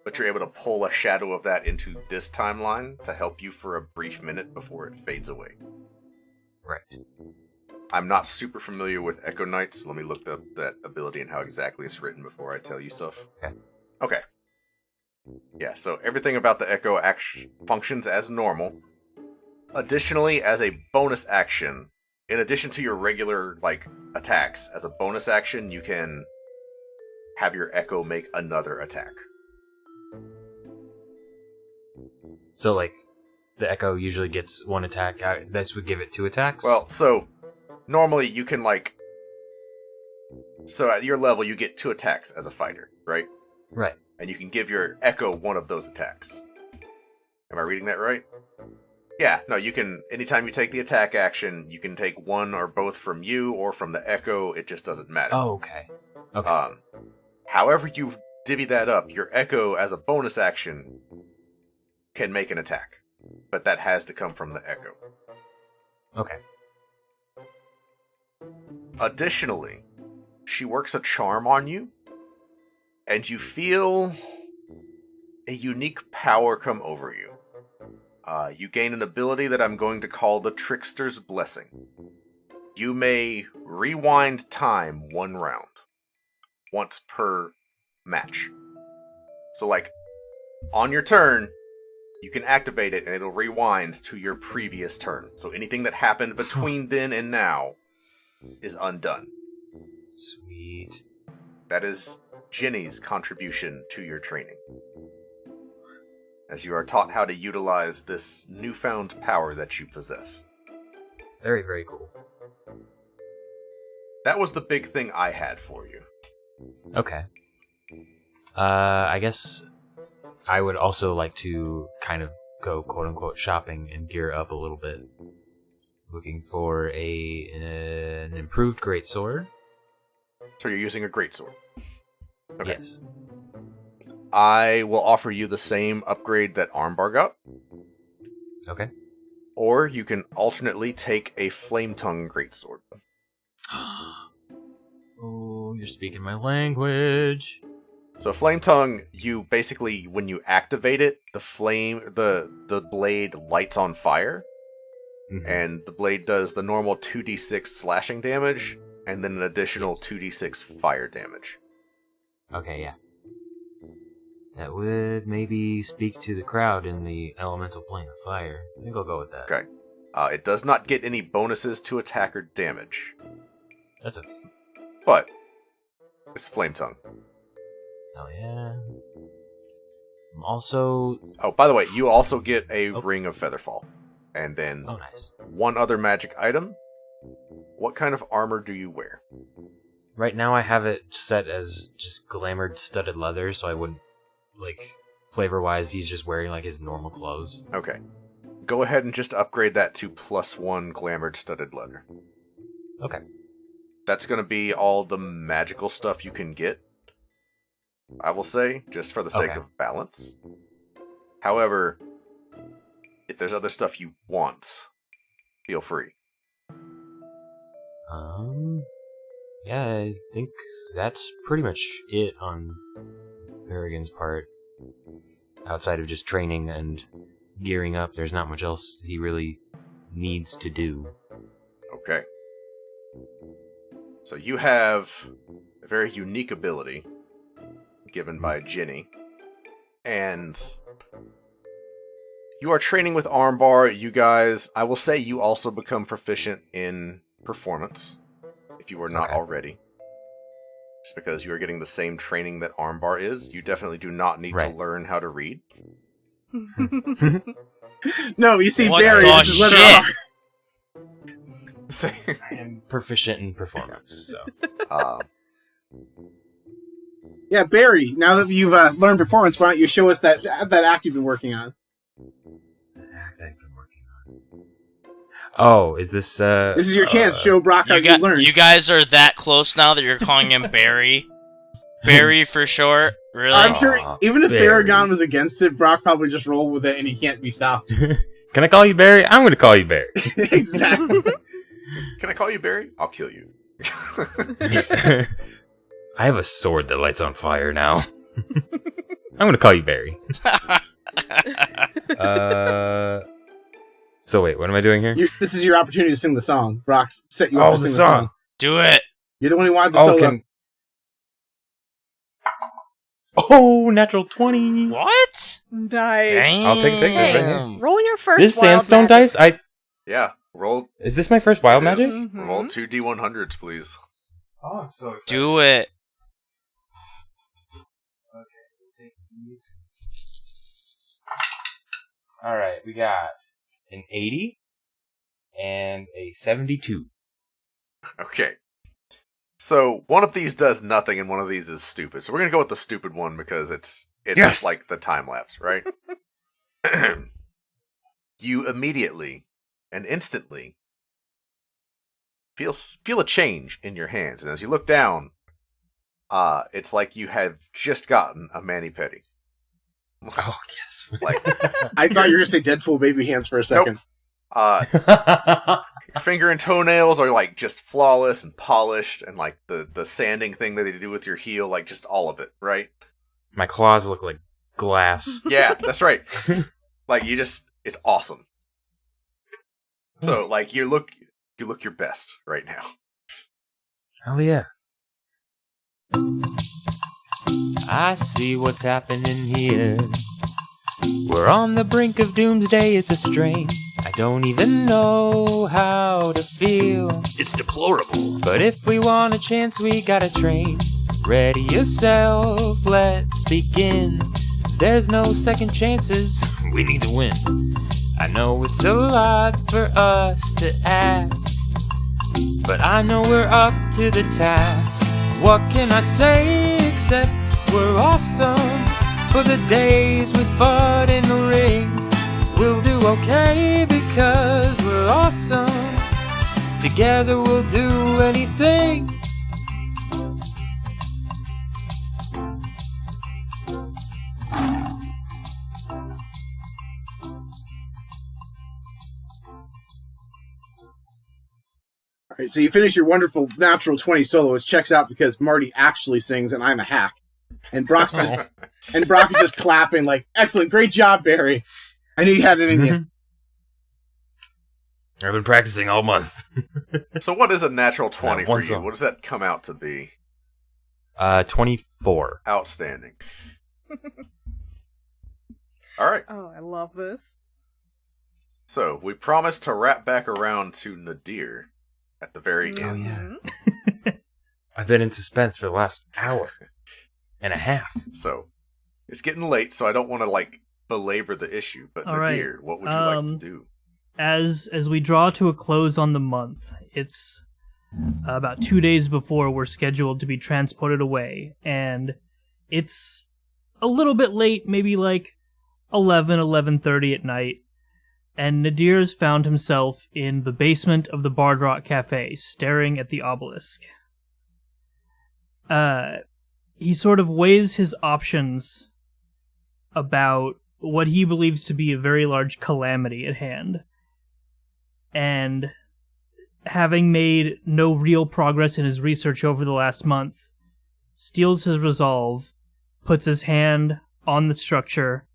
but you're able to pull a shadow of that into this timeline to help you for a brief minute before it fades away. Right. I'm not super familiar with Echo Knights, so let me look up that ability and how exactly it's written before I tell you stuff. Okay. Yeah, so everything about the Echo functions as normal. Additionally, as a bonus action, in addition to your regular, like, attacks, as a bonus action, you can have your Echo make another attack. So, like, the Echo usually gets one attack. This would give it 2 attacks? Well, so, normally you can, like... So at your level, you get 2 attacks as a fighter, right? Right. And you can give your Echo one of those attacks. Am I reading that right? Yeah, no, you can... Anytime you take the attack action, you can take one or both from you or from the Echo. It just doesn't matter. Oh, okay. Okay. However you divvy that up, your Echo, as a bonus action, can make an attack. But that has to come from the Echo. Okay. Additionally, she works a charm on you and you feel a unique power come over you. You gain an ability that I'm going to call the Trickster's Blessing. You may rewind time 1 round. Once per match. So, like, on your turn, you can activate it and it'll rewind to your previous turn. So anything that happened between then and now is undone. Sweet. That is Jenny's contribution to your training. As you are taught how to utilize this newfound power that you possess. Very, very cool. That was the big thing I had for you. Okay. I guess I would also like to kind of go quote-unquote shopping and gear up a little bit. Looking for an improved greatsword. So you're using a greatsword. Okay. Yes. I will offer you the same upgrade that Armbar got. Okay. Or you can alternately take a Flame Tongue greatsword. Oh, you're speaking my language. So Flame Tongue, you basically, when you activate it, the blade lights on fire, and the blade does the normal 2d6 slashing damage, and then an additional 2d6 fire damage. Okay, yeah. That would maybe speak to the crowd in the elemental plane of fire. I think I'll go with that. Okay. It does not get any bonuses to attack or damage, That's okay. but it's Flame Tongue. Hell yeah. I'm also... Oh, by the way, you also get a Ring of Featherfall. And then Oh, nice. one other magic item. What kind of armor do you wear? Right now I have it set as just glamored studded leather, so I wouldn't, like, flavor-wise, he's just wearing, like, his normal clothes. Okay. Go ahead and just upgrade that to +1 glamored studded leather. Okay. That's going to be all the magical stuff you can get, I will say, just for the sake Okay. of balance. However, if there's other stuff you want, feel free. Yeah, I think that's pretty much it on Berrigan's part. Outside of just training and gearing up, there's not much else he really needs to do. Okay. So you have a very unique ability given by Ginny, and you are training with Armbar. You guys, I will say you also become proficient in performance, if you were not Okay. already. Just because you are getting the same training that Armbar is, you definitely do not need to Right. learn how to read. No, you see, What Barry, the this is letter shit? R. I am proficient in performance, so... Yeah, Barry, now that you've learned performance, why don't you show us that act you've been working on? The act I've been working on. Oh, is this, This is your chance to show Brock how you learned. You guys are that close now that you're calling him Barry. Barry for short? Really? I'm sure Aw, even if Barry. Baragon was against it, Brock probably just rolled with it and he can't be stopped. Can I call you Barry? I'm gonna call you Barry. Exactly. Can I call you Barry? I'll kill you. I have a sword that lights on fire now. I'm gonna call you Barry. So wait, what am I doing here? This is your opportunity to sing the song. Brock set you up Oh, to the sing song. the song. Do it. You're the one who wanted the solo. Oh, natural 20. What? Nice. Damn. I'll take pictures right here. Roll your first This wild sandstone magic. dice? Yeah, roll. Is this my first wild Yes. magic? Mhm. Roll 2d100s, please. Oh, I'm so excited. Do it. Okay, we'll take these. Alright, we got an 80 and a 72. Okay. So one of these does nothing and one of these is stupid. So we're gonna go with the stupid one because it's Yes! like the time lapse, right? You immediately and instantly feel a change in your hands, and as you look down, it's like you have just gotten a mani-pedi. Oh, yes. Like, I thought you were going to say Deadpool baby hands for a second. finger and toenails are like just flawless and polished, and like the sanding thing that they do with your heel, like just all of it, right? My claws look like glass. Yeah, that's right. Like it's awesome. So like you look your best right now. Hell yeah. I see what's happening here. We're on the brink of doomsday, it's a strain. I don't even know how to feel. It's deplorable. But if we want a chance, we gotta train. Ready yourself, let's begin. There's no second chances, We need to win. I know it's a lot for us to ask, but I know we're up to the task. What can I say except we're awesome? For the days we fought in the ring, we'll do okay because we're awesome. Together we'll do anything. All right, so you finish your wonderful natural 20 solo, which checks out because Marty actually sings and I'm a hack. And Brock is just clapping like, excellent, great job, Barry. I knew you had it in you. I've been practicing all month. So what is a natural 20 for one you? song. What does that come out to be? 24. Outstanding. All right. Oh, I love this. So we promised to wrap back around to Nadir at the very end. Mhm. I've been in suspense for the last hour and a half. So it's getting late, so I don't want to like belabor the issue. But All right. Nadir, what would you like to do? As we draw to a close on the month, it's about 2 days before we're scheduled to be transported away, and it's a little bit late, maybe like 11:30 at night, and Nadir's found himself in the basement of the Bard Rock Cafe, staring at the obelisk. He sort of weighs his options about what he believes to be a very large calamity at hand. And having made no real progress in his research over the last month, steels his resolve, puts his hand on the structure,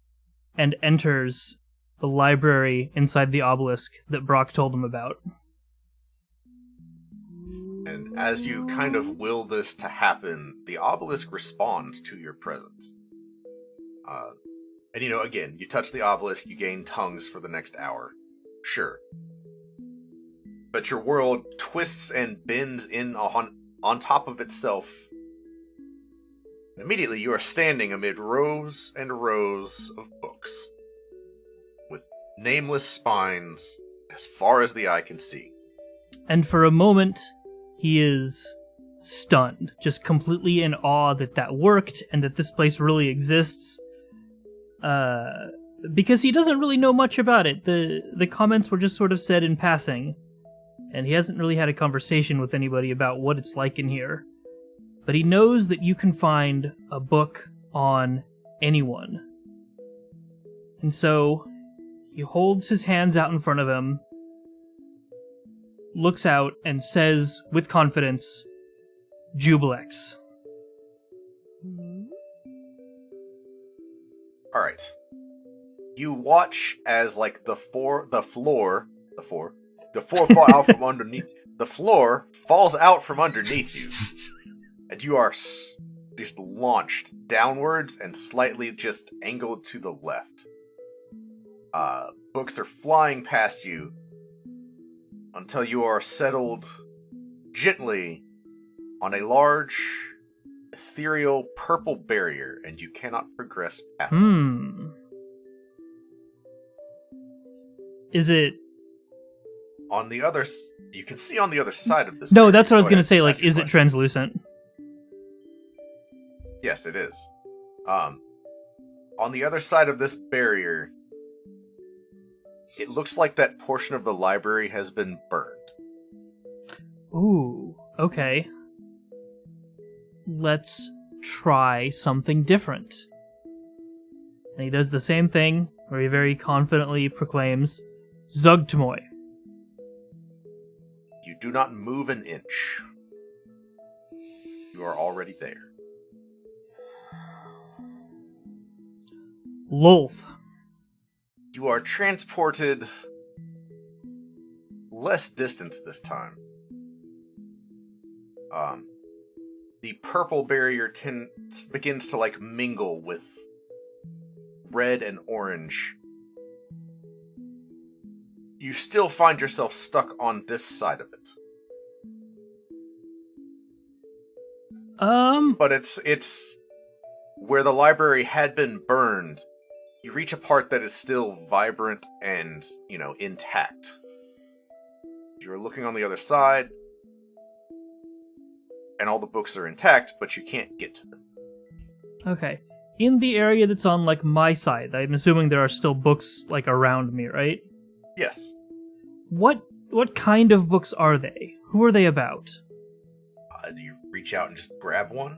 and enters the library inside the obelisk that Brock told him about. And as you kind of will this to happen, the obelisk responds to your presence. And again, you touch the obelisk, you gain tongues for the next hour. Sure. But your world twists and bends in on top of itself. Immediately, you are standing amid rows and rows of books, with nameless spines as far as the eye can see. And for a moment, he is stunned, just completely in awe that worked and that this place really exists. Because he doesn't really know much about it. The comments were just sort of said in passing, and he hasn't really had a conversation with anybody about what it's like in here. But he knows that you can find a book on anyone. And so he holds his hands out in front of him, looks out, and says with confidence, Jubilex. All right. You watch as like the floor fall out from underneath. The floor falls out from underneath you, and you are just launched downwards and slightly just angled to the left. Books are flying past you until you are settled gently on a large, ethereal purple barrier, and you cannot progress past it. Is it... On the other, you can see on the other side of this. No, barrier. that's what I was Go going to ahead, say. ask Like, your is it question. translucent? Yes, it is. On the other side of this barrier, it looks like that portion of the library has been burned. Ooh, okay. Let's try something different. And he does the same thing, where he very confidently proclaims, Zugtmoy. You do not move an inch. You are already there. Lolth. You are transported less distance this time. The purple barrier begins to like mingle with red and orange. You still find yourself stuck on this side of it. But it's where the library had been burned. You reach a part that is still vibrant and, intact. You're looking on the other side, and all the books are intact, but you can't get to them. Okay. In the area that's on, like, my side, I'm assuming there are still books, like, around me, right? Yes. What kind of books are they? Who are they about? Do you reach out and just grab one?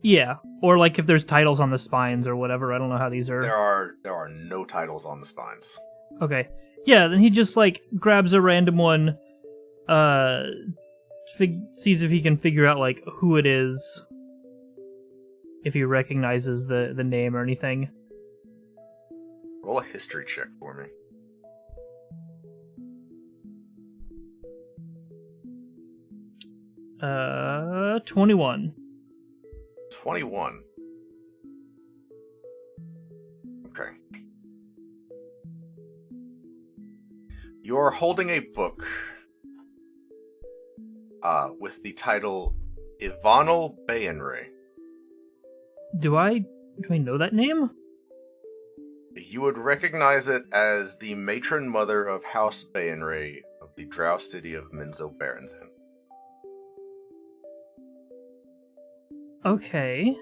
Yeah. Or, like, if there's titles on the spines or whatever. I don't know how these are. There are no titles on the spines. Okay. Yeah, then he just, like, grabs a random one, sees if he can figure out, like, who it is. If he recognizes the name or anything. Roll a history check for me. Uh, 21. 21. Okay. You're holding a book with the title Ivanel Bayenre. Do I know that name? You would recognize it as the matron mother of House Bayenre of the Drow city of Minzo Barenzen. Okay.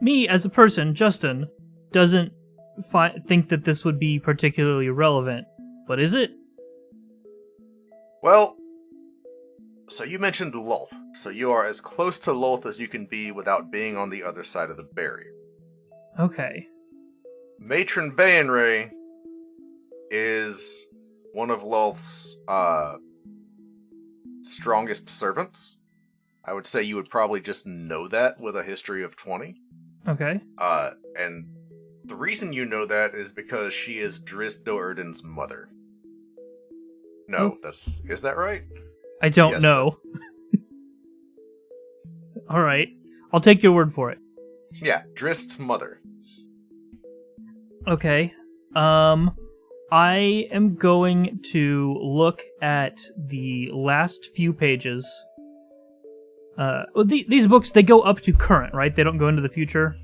Me as a person, Justin, doesn't think that this would be particularly relevant, but is it? Well, so you mentioned Lolth, so you are as close to Lolth as you can be without being on the other side of the barrier. Okay. Matron Bayenre is one of Lolth's strongest servants. I would say you would probably just know that with a history of 20. Okay. And the reason you know that is because she is Driz Do'Urden's mother. No, is that right? I don't Yes, know. Alright. I'll take your word for it. Yeah, Driz's mother. Okay. I am going to look at the last few pages. These books, they go up to current, right? They don't go into the future?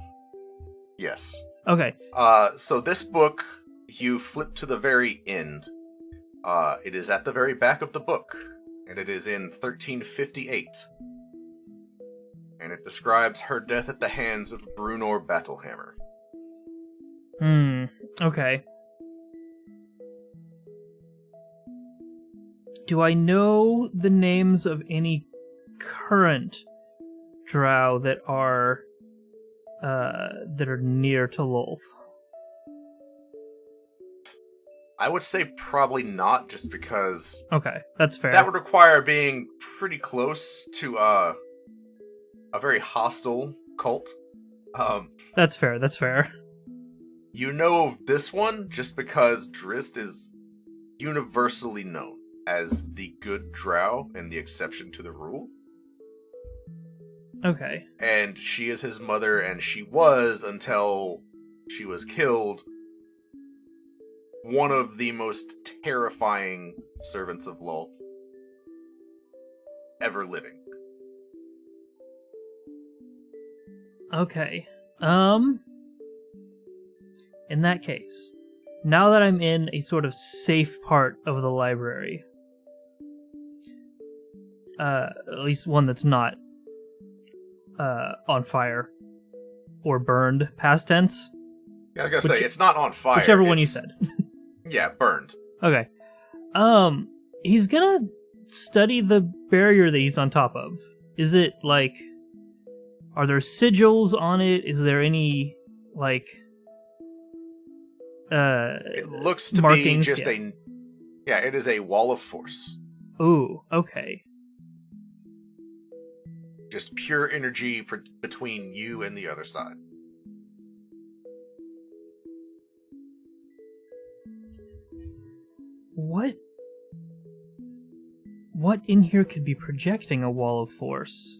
Yes. Okay. So this book, you flip to the very end. It is at the very back of the book, and it is in 1358. And it describes her death at the hands of Brunor Battlehammer. Okay. Do I know the names of any current drow that are near to Lolth? I would say probably not, just because Okay, that's fair. that would require being pretty close to a very hostile cult. That's fair. You know of this one just because Drizzt is universally known as the good drow and the exception to the rule. Okay. And she is his mother, and she was, until she was killed, one of the most terrifying servants of Lolth ever living. Okay. In that case, now that I'm in a sort of safe part of the library, at least one that's not on fire or burned, past tense. Yeah, I was gonna say, it's not on fire. Whichever one you said. Yeah, burned. Okay. He's gonna study the barrier that he's on top of. Is it, like, are there sigils on it? Is there any, like, it looks to markings? be just Yeah, it is a wall of force. Ooh, okay. Just pure energy between you and the other side. What in here could be projecting a wall of force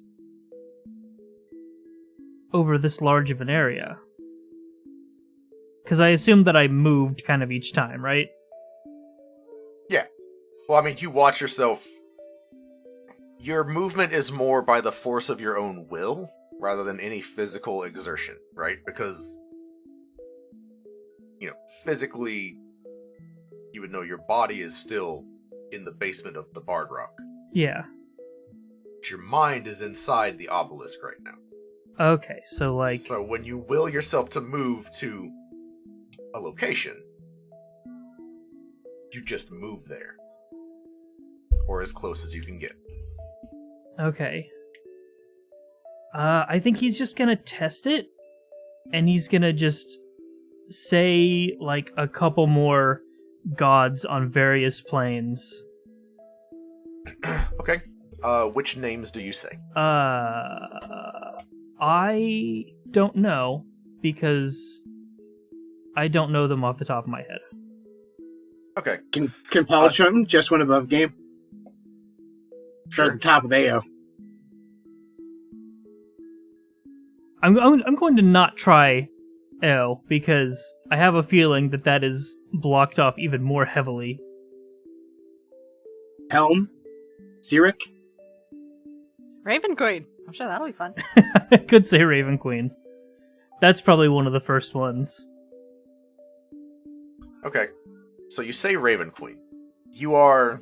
over this large of an area? Because I assume that I moved kind of each time, right? Yeah. Well, I mean, you watch yourself. Your movement is more by the force of your own will rather than any physical exertion, right? Because, physically, you would know your body is still in the basement of the Bard Rock. Yeah. But your mind is inside the obelisk right now. Okay, so like... So when you will yourself to move to a location, you just move there. Or as close as you can get. Okay. I think he's just gonna test it, and he's gonna just say, like, a couple more gods on various planes. Okay. Which names do you say? I don't know, because I don't know them off the top of my head. Okay. Can Polish him just one above game? Start at the top of AO. I'm going to not try L, because I have a feeling that is blocked off even more heavily. Helm? Cyric? Raven Queen. I'm sure that'll be fun. I could say Raven Queen. That's probably one of the first ones. Okay. So you say Raven Queen. You are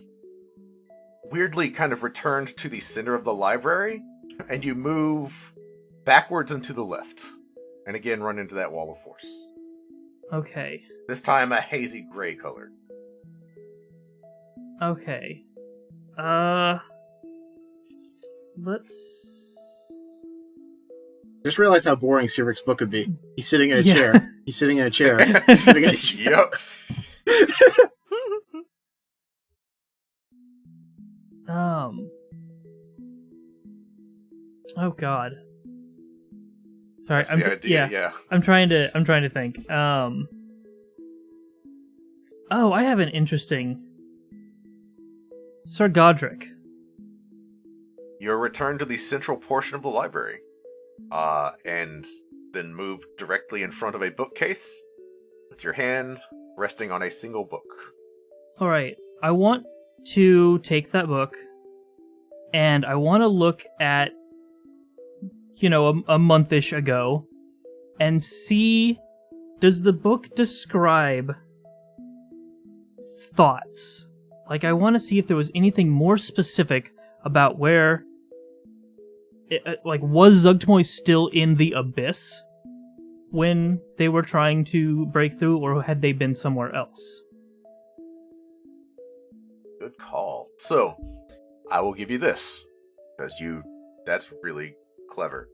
weirdly kind of returned to the center of the library, and you move backwards and to the left. And again, run into that wall of force. Okay. This time a hazy gray color. Okay. Let's... Just realize how boring Cyric's book would be. He's sitting in a Yeah. chair. He's sitting in a chair. He's sitting in a chair. Yep. Oh God. Sorry, That's the idea, yeah. I'm trying to think. Oh, I have an interesting... Sir Godric. You're returned to the central portion of the library. And then move directly in front of a bookcase with your hand resting on a single book. Alright, I want to take that book, and I want to look at, a month-ish ago, and see, does the book describe thoughts? Like, I want to see if there was anything more specific about where, was Zugtmoy still in the Abyss when they were trying to break through, or had they been somewhere else? Good call. So, I will give you this, because that's really clever.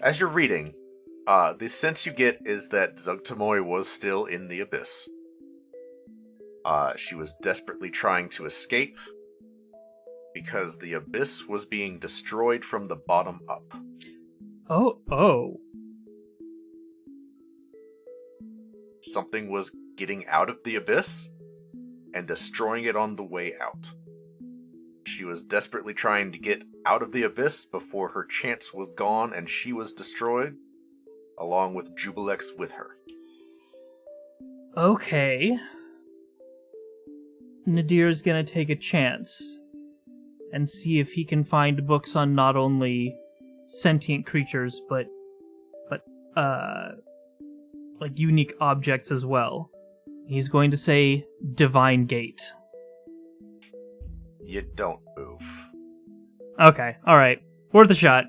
As you're reading, the sense you get is that Zugtmoy was still in the Abyss. She was desperately trying to escape, because the Abyss was being destroyed from the bottom up. Oh. Something was getting out of the Abyss and destroying it on the way out. She was desperately trying to get out of the Abyss before her chance was gone and she was destroyed, along with Jubilex with her. Okay. Nadir's gonna take a chance and see if he can find books on not only sentient creatures, but unique objects as well. He's going to say Divine Gate. You don't move. Okay, alright. Worth a shot.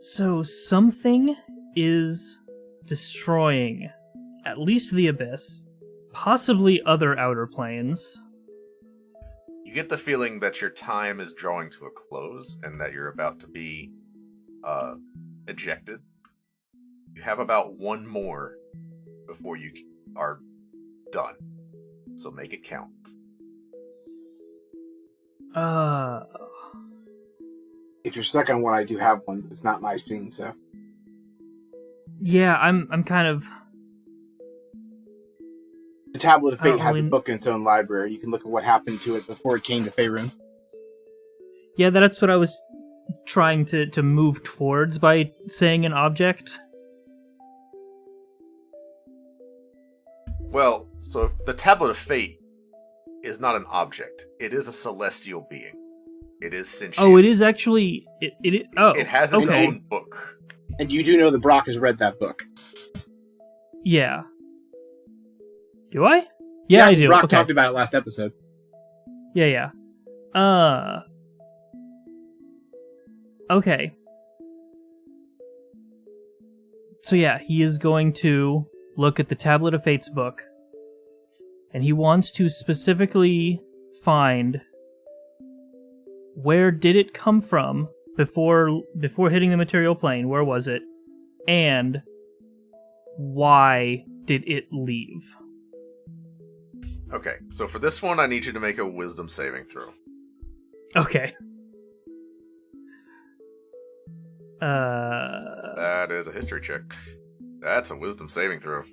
So, something is destroying at least the Abyss, possibly other outer planes. You get the feeling that your time is drawing to a close and that you're about to be ejected. You have about one more before you are done. So make it count. If you're stuck on one, I do have one. It's not my scene, so. Yeah, I'm kind of. The Tablet of Fate has a Lynn- book in its own library. You can look at what happened to it before it came to Faerun. Yeah, that's what I was trying to move towards by saying an object. Well, so the Tablet of Fate is not an object. It is a celestial being. It is sentient. Oh, it is actually. It has its okay. own book. And you do know that Brock has read that book. Yeah. Do I? Yeah, I do. Brock Okay. talked about it last episode. Yeah. Okay. So yeah, he is going to look at the Tablet of Fate's book, and he wants to specifically find where did it come from before hitting the material plane, where was it, and why did it leave? Okay, so for this one, I need you to make a wisdom saving throw. Okay. That is a history check. That's a wisdom saving throw.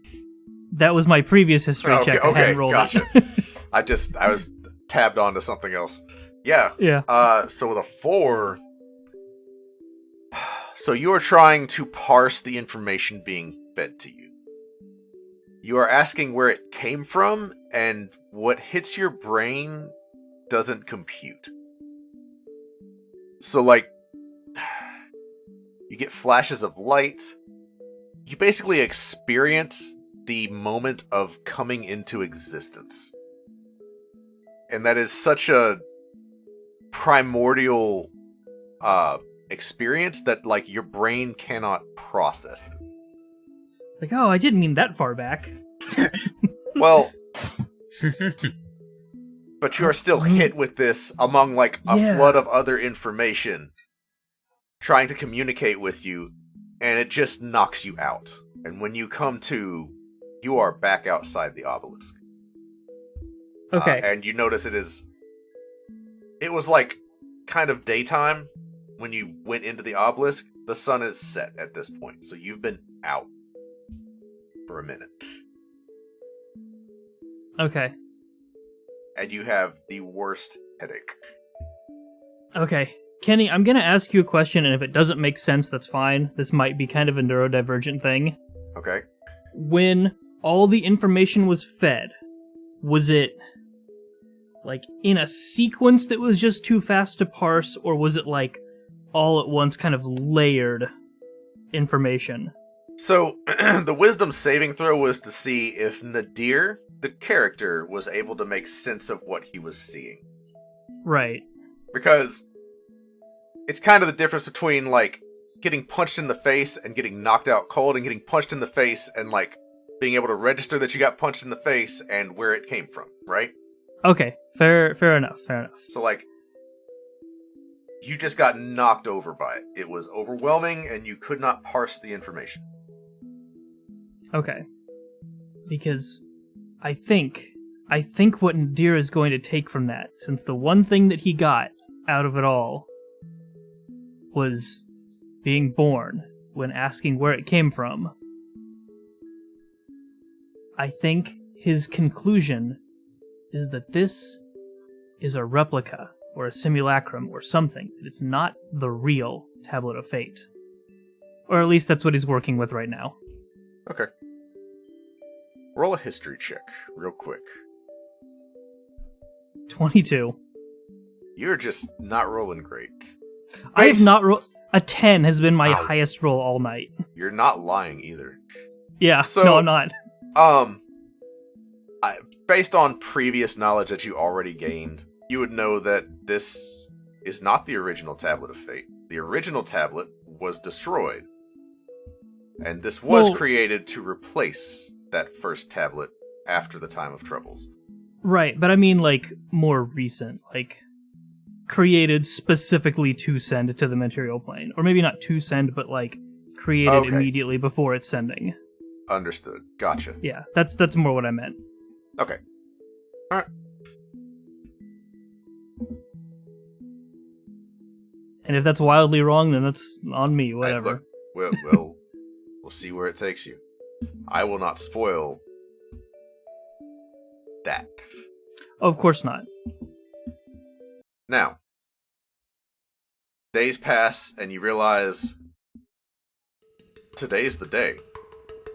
That was my previous history check. I hadn't rolled gotcha. it. I was tabbed onto something else. Yeah. Yeah. So with a 4, so you are trying to parse the information being fed to you. You are asking where it came from, and what hits your brain doesn't compute. So, like, you get flashes of light. You basically experience the moment of coming into existence. And that is such a primordial experience that, like, your brain cannot process it. Like, oh, I didn't mean that far back. Well, but you are still hit with this among, like, a flood of other information trying to communicate with you, and it just knocks you out. And when you come to, you are back outside the obelisk. Okay. And you notice it was like kind of daytime when you went into the obelisk. The sun is set at this point, so you've been out for a minute. Okay. And you have the worst headache. Okay. Kenny, I'm going to ask you a question, and if it doesn't make sense, that's fine. This might be kind of a neurodivergent thing. Okay. When all the information was fed, was it, like, in a sequence that was just too fast to parse, or was it, like, all at once kind of layered information? So, the wisdom saving throw was to see if Nadir, the character, was able to make sense of what he was seeing. Right. Because it's kind of the difference between, like, getting punched in the face and getting knocked out cold, and getting punched in the face and, like, being able to register that you got punched in the face and where it came from, right? Okay. Fair enough. So, like, you just got knocked over by it. It was overwhelming, and you could not parse the information. Okay. Because I think what Nadir is going to take from that, since the one thing that he got out of it all was being born when asking where it came from, I think his conclusion is that this is a replica or a simulacrum or something, that it's not the real Tablet of Fate. Or at least that's what he's working with right now. Okay. Roll a history check, real quick. 22. You're just not rolling great. I have not rolled. A 10 has been my highest roll all night. You're not lying either. Yeah, So- no, I'm not. Based on previous knowledge that you already gained, you would know that this is not the original Tablet of Fate. The original tablet was destroyed. And this was created to replace that first tablet after the Time of Troubles. Right, but I mean, like, more recent. Like, created specifically to send to the material plane. Or maybe not to send, but, like, created immediately before it's sending. Understood. Gotcha. Yeah, that's more what I meant. Okay. All right. And if that's wildly wrong, then that's on me. Hey, Whatever. look, we'll see where it takes you. I will not spoil that. Of course not. Now, days pass and you realize today's the day,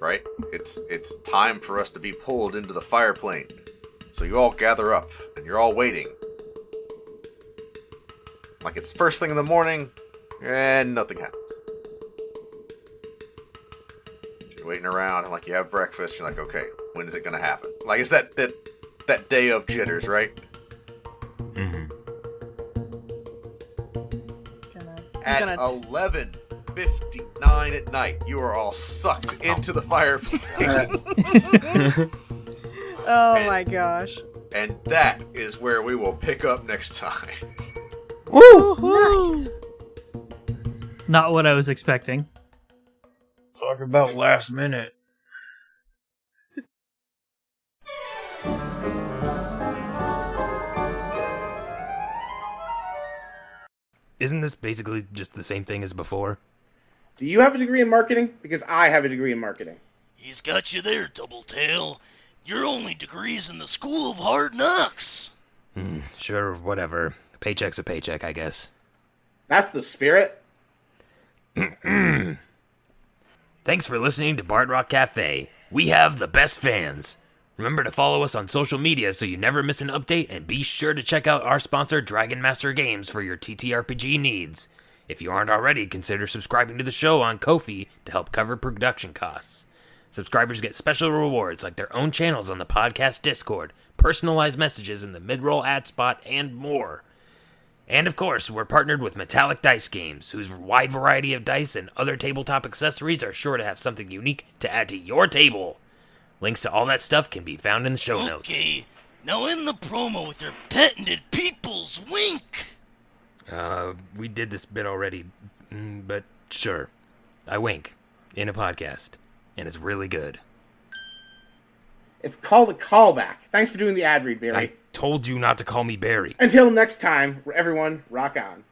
right? It's time for us to be pulled into the fire plane. So you all gather up and you're all waiting. Like it's first thing in the morning and nothing happens. You're waiting around and like you have breakfast, you're like, okay, when is it gonna happen? Like it's that day of jitters, right? Mm-hmm. At 11:59 at night, you are all sucked into the fireplace. Oh my gosh. And that is where we will pick up next time. Nice. Not what I was expecting. Talk about last minute. Isn't this basically just the same thing as before? Do you have a degree in marketing? Because I have a degree in marketing. He's got you there, Doubletail. Your only degree's in the School of Hard Knocks. Sure, whatever. Paycheck's a paycheck, I guess. That's the spirit. Thanks for listening to Bard Rock Cafe. We have the best fans. Remember to follow us on social media so you never miss an update, and be sure to check out our sponsor, Dragon Master Games, for your TTRPG needs. If you aren't already, consider subscribing to the show on Ko-fi to help cover production costs. Subscribers get special rewards like their own channels on the podcast Discord, personalized messages in the mid-roll ad spot, and more. And of course, we're partnered with Metallic Dice Games, whose wide variety of dice and other tabletop accessories are sure to have something unique to add to your table. Links to all that stuff can be found in the show notes. Okay, now in the promo with your patented people's wink. We did this bit already, but sure. I wink in a podcast, and it's really good. It's called a callback. Thanks for doing the ad read, Barry. I told you not to call me Barry. Until next time, everyone, rock on.